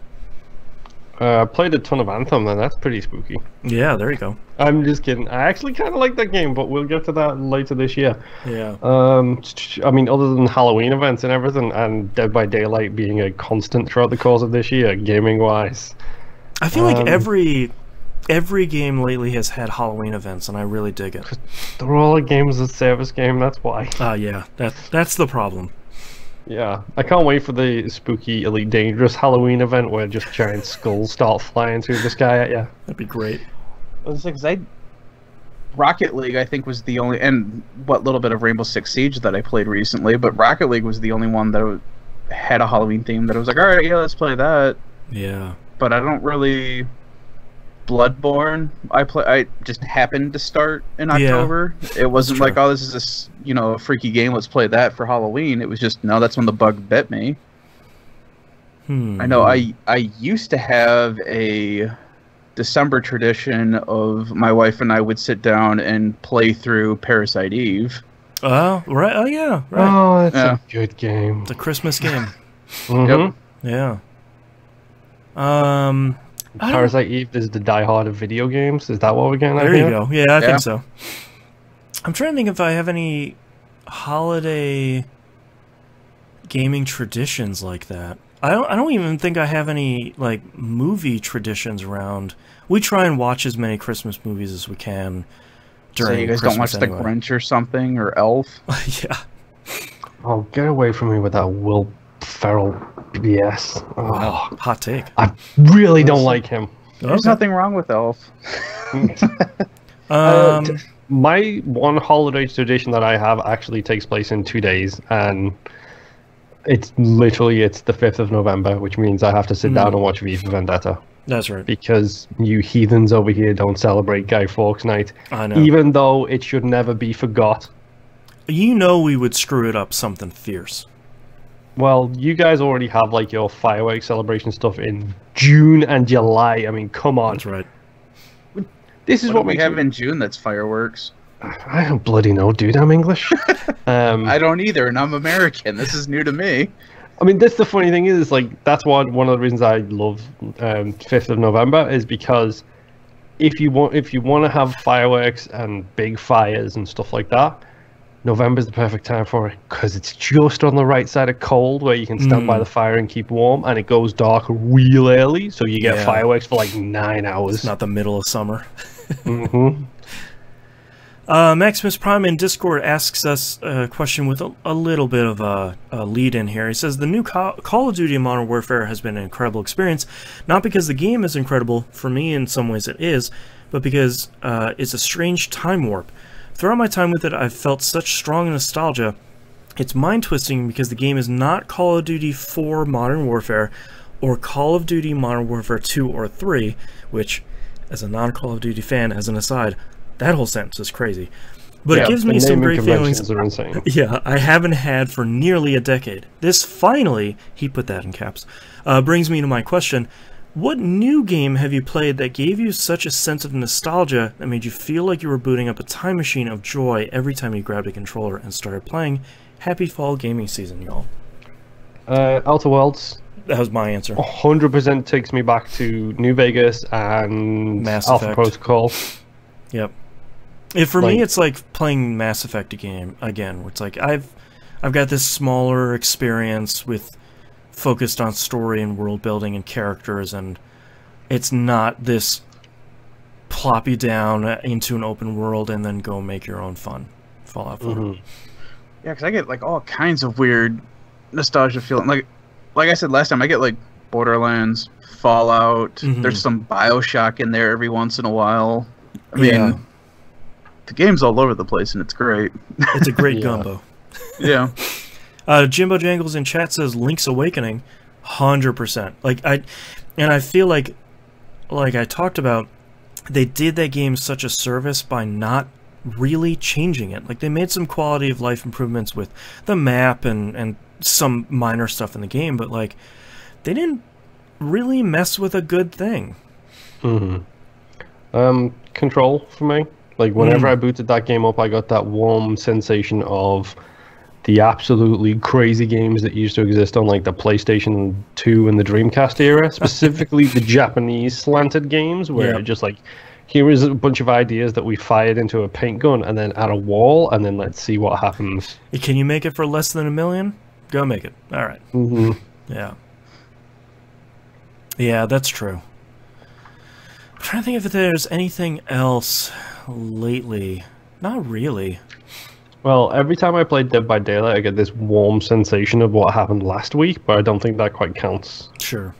I played a ton of Anthem, and that's pretty spooky. Yeah, there you go. I'm just kidding. I actually kind of like that game, but we'll get to that later this year. Yeah. I mean, other than Halloween events and everything, and Dead by Daylight being a constant throughout the course of this year, gaming-wise, I feel like every game lately has had Halloween events, and I really dig it. They're all a games as a service game. That's why. Yeah, that's the problem. Yeah, I can't wait for the spooky Elite Dangerous Halloween event where just giant skulls start flying through the sky at you. That'd be great. Rocket League, I think, was the only, and what little bit of Rainbow Six Siege that I played recently, but Rocket League was the only one that had a Halloween theme that I was like, all right, yeah, let's play that. Yeah. But I don't really... Bloodborne, I just happened to start in October. It wasn't like, oh, this is a freaky game, let's play that for Halloween. It was just, no, that's when the bug bit me. I know I used to have a December tradition of my wife and I would sit down and play through Parasite Eve. Oh, right. Oh, yeah. Right. Oh, that's a good game. It's a Christmas game. Yep. Yeah. Parasite Eve is the Die Hard of video games. Is that what we're getting at There here? you go. Yeah, I think so. I'm trying to think if I have any holiday gaming traditions like that. I don't even think I have any like movie traditions around. We try and watch as many Christmas movies as we can during So you guys Christmas don't watch The Grinch or something, or Elf? Yeah. Oh, get away from me with that Will Ferrell BS. Oh, hot take. I really don't like him. There's nothing wrong with Elf. My one holiday tradition that I have actually takes place in 2 days, and it's the 5th of November, which means I have to sit down and watch V for Vendetta. That's right. Because you heathens over here don't celebrate Guy Fawkes Night. I know. Even though it should never be forgot. You know we would screw it up something fierce. Well, you guys already have like your fireworks celebration stuff in June and July. I mean, come on. That's right. This is what we have in June that's fireworks. I don't bloody know, dude. I'm English. I don't either, and I'm American. This is new to me. I mean, that's the funny thing is, like, that's one of the reasons I love 5th of November is because if you want to have fireworks and big fires and stuff like that, November's the perfect time for it because it's just on the right side of cold where you can stand by the fire and keep warm, and it goes dark real early, so you get fireworks for like 9 hours. It's not the middle of summer. Mm-hmm. Maximus Prime in Discord asks us a question with a little bit of a lead in here. He says, the new Call of Duty Modern Warfare has been an incredible experience, not because the game is incredible, for me in some ways it is, but because it's a strange time warp. Throughout my time with it, I've felt such strong nostalgia. It's mind-twisting because the game is not Call of Duty 4 Modern Warfare or Call of Duty Modern Warfare 2 or 3, which, as a non-Call of Duty fan, as an aside, that whole sentence is crazy. But it gives me some great feelings. Are insane. Yeah, I haven't had for nearly a decade. This finally, he put that in caps, brings me to my question. What new game have you played that gave you such a sense of nostalgia that made you feel like you were booting up a time machine of joy every time you grabbed a controller and started playing? Happy fall gaming season, y'all. Outer Worlds. That was my answer. 100% takes me back to New Vegas and Mass Alpha Effect. Protocol. Yep. For me, it's like playing Mass Effect again. Where it's like I've got this smaller experience with focused on story and world building and characters, and it's not this plop you down into an open world and then go make your own fun. Fallout 4. Yeah, because I get like all kinds of weird nostalgia feeling. Like I said last time, I get like Borderlands, Fallout. There's some BioShock in there every once in a while. I mean, the game's all over the place, and it's great. It's a great gumbo. Yeah. Jimbo Jangles in chat says Link's Awakening, 100%. I feel like I talked about, they did that game such a service by not really changing it. Like, they made some quality of life improvements with the map and some minor stuff in the game, but like, they didn't really mess with a good thing. Control for me. Like, whenever I booted that game up, I got that warm sensation of the absolutely crazy games that used to exist on like the PlayStation 2 and the Dreamcast era, specifically the Japanese slanted games where it just like, here is a bunch of ideas that we fired into a paint gun and then at a wall, and then let's see what happens. Can you make it for less than $1 million? Go make it. All right. Yeah. Yeah, that's true. trying to think if there's anything else lately. Not really. Well, every time I play Dead by Daylight, I get this warm sensation of what happened last week, but I don't think that quite counts. Sure.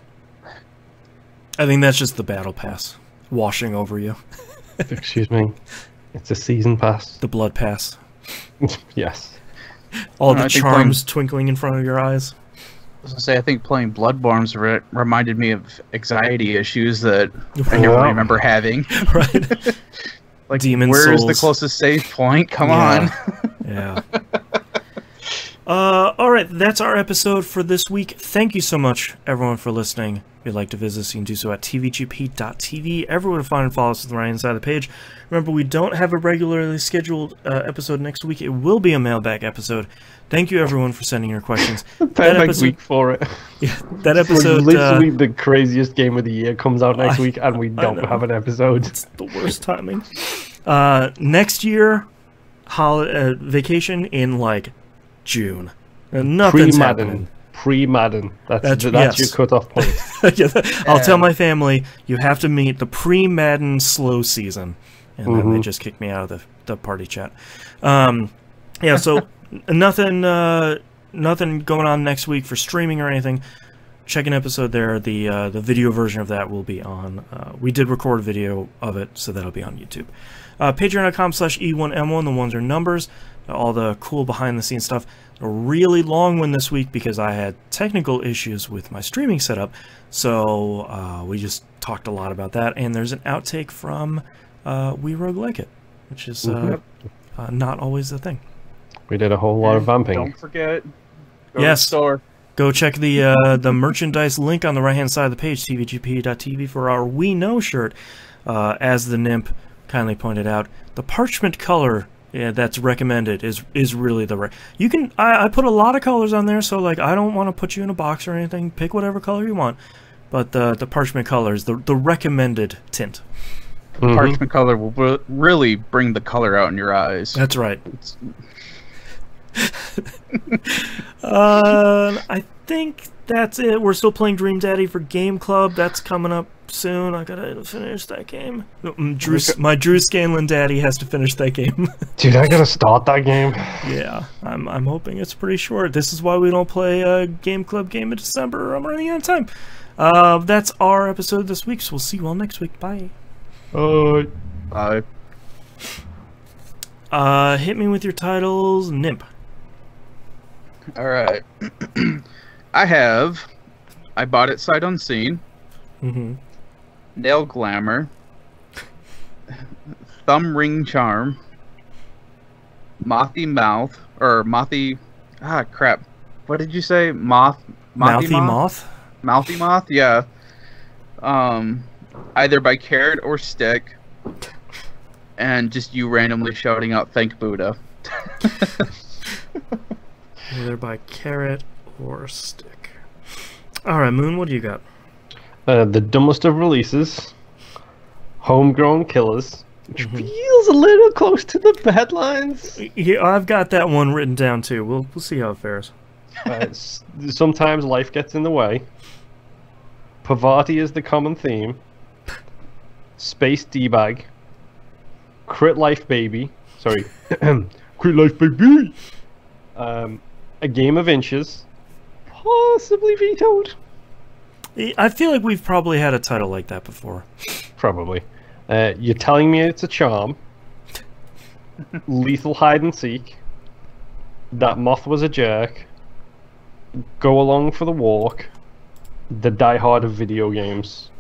I think that's just the battle pass washing over you. Excuse me. It's a season pass. The blood pass. Yes. All the charms twinkling in front of your eyes. I was gonna say, I think playing Bloodborne reminded me of anxiety issues that I never remember having. Right. Like, Demon where's souls. the closest save point? Come on. Yeah. Alright, that's our episode for this week. Thank you so much, everyone, for listening. If you'd like to visit us, you can do so at tvgp.tv. Everyone to find and follow us on the right hand side of the page. Remember, we don't have a regularly scheduled episode next week. It will be a mailbag episode. Thank you, everyone, for sending your questions. Perfect week for it. Yeah, that episode... literally the craziest game of the year comes out next week, and we don't have an episode. It's the worst timing. Next year, vacation in, like, June. Nothing's happening. Pre-Madden. That's your cutoff point. Yeah, I'll tell my family, you have to meet the pre-Madden slow season. And then they just kick me out of the party chat. Yeah, so nothing going on next week for streaming or anything. Check an episode there. The video version of that will be on. We did record a video of it, so that'll be on YouTube. Patreon.com/E1M1. The ones are numbers. All the cool behind-the-scenes stuff. A really long one this week because I had technical issues with my streaming setup. So we just talked a lot about that. And there's an outtake from We Rogue Like It, which is not always the thing. We did a whole lot of vamping. Don't forget. Go yes. to the store. Go check the merchandise link on the right-hand side of the page, tvgp.tv, for our We Know shirt. As the Nymph kindly pointed out, the parchment color that's recommended is really the right. You can I put a lot of colors on there, so like I don't want to put you in a box or anything. Pick whatever color you want, but the parchment color is the recommended tint. Parchment color will really bring the color out in your eyes. That's right. I think that's it. We're still playing Dream Daddy for Game Club. That's coming up soon. I gotta finish that game. My Drew Scanlon daddy has to finish that game. Dude, I gotta start that game. Yeah, I'm hoping it's pretty short. This is why we don't play a Game Club game in December. I'm running out of time. That's our episode this week, so we'll see you all next week. Bye. Bye. Hit me with your titles, Nymph. All right. I bought it sight unseen. Nail Glamour. Thumb Ring Charm. Mouthy Mouth. Or Mouthy... Ah, crap. What did you say? Mouthy Moth? Mouthy Moth? Yeah. Either by carrot or stick. And just you randomly shouting out, "Thank Buddha." Either by carrot or stick. Alright, Moon, what do you got? The dumbest of releases. Homegrown Killers. Which feels a little close to the headlines. Yeah, I've got that one written down too. We'll see how it fares. Sometimes life gets in the way. Poverty is the common theme. Space D-Bag. Crit Life Baby. Sorry. Crit Life Baby! A Game of Inches. Possibly vetoed. I feel like we've probably had a title like that before. Probably. You're Telling Me It's a Charm. Lethal Hide and Seek. That Moth Was a Jerk. Go Along for the Walk. The Die Hard of Video Games.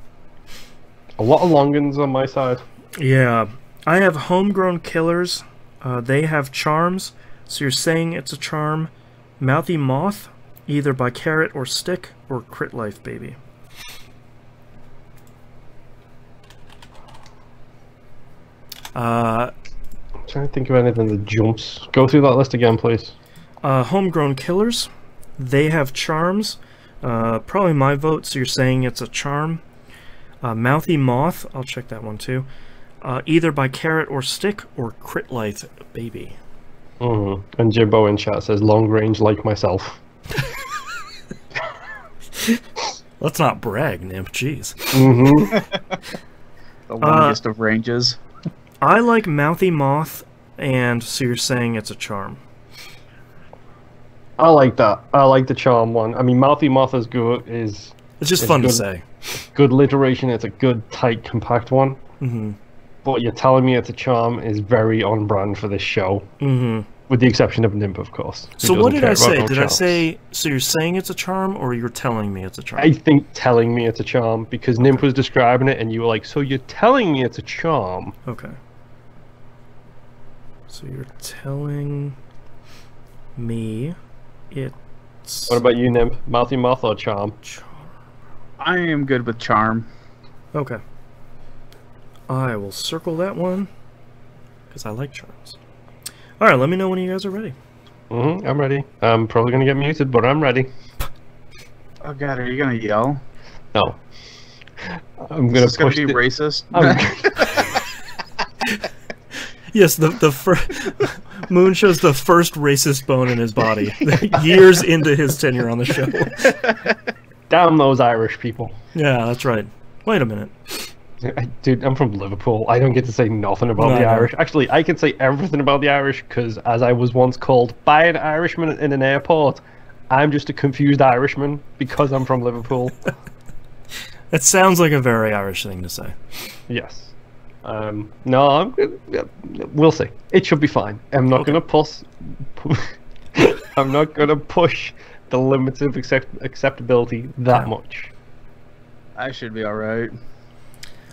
A lot of long ones on my side. Yeah. I have Homegrown Killers. They have Charms. So you're saying it's a charm. Mouthy Moth, either by carrot or stick, or Crit Life Baby. I'm trying to think of anything that jumps. Go through that list again, please. Homegrown Killers. They have Charms. Probably my vote, so you're saying it's a charm. Mouthy Moth, I'll check that one too. Either by carrot or stick, or Crit Life Baby. And Jimbo in chat says long range like myself. Let's not brag, Nymph. Jeez. The longest of ranges. I like Mouthy Moth, and so you're saying it's a charm. I like that. I like the charm one. I mean, Mouthy Moth is good. It's just fun to say. Good alliteration. It's a good, tight, compact one. Mm-hmm. But you're telling me it's a charm is very on brand for this show. Mm-hmm. With the exception of Nymph, of course. So what did I say? Did I say, so you're saying it's a charm, or you're telling me it's a charm? I think telling me it's a charm, because Nymph was describing it, and you were like, so you're telling me it's a charm. Okay. So you're telling me it's... What about you, Nymph? Mouthy Moth or charm? I am good with charm. Okay. I will circle that one, because I like charms. Alright, let me know when you guys are ready. I'm ready. I'm probably going to get muted, but I'm ready. Oh god, are you going to yell? No. I'm going to push be racist? Yes, Moon shows the first racist bone in his body, years into his tenure on the show. Damn those Irish people. Yeah, that's right. Wait a minute. Dude, I'm from Liverpool. I don't get to say nothing about the Irish. Actually, I can say everything about the Irish, because as I was once called by an Irishman in an airport, I'm just a confused Irishman because I'm from Liverpool. That sounds like a very Irish thing to say. Yes. No, I'm good. We'll see. It should be fine. I'm not going to push. I'm not going to push the limits of acceptability that much. I should be all right.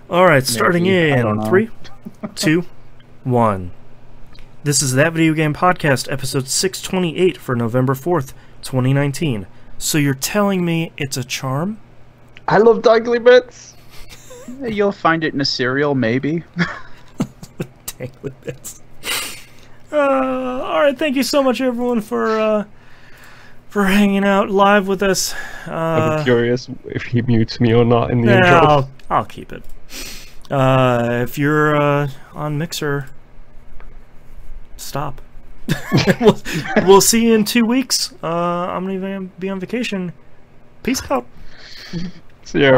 All right, starting in 3, 2, 1. This is That Video Game Podcast, episode 628 for November 4th, 2019. So you're telling me it's a charm? I love dangly bits. You'll find it in a cereal, maybe. Dangly bits. All right, thank you so much, everyone, for hanging out live with us. I'm curious if he mutes me or not in the intro. I'll keep it. If you're on Mixer, stop. we'll see you in 2 weeks. I'm gonna be on vacation. Peace out. See ya.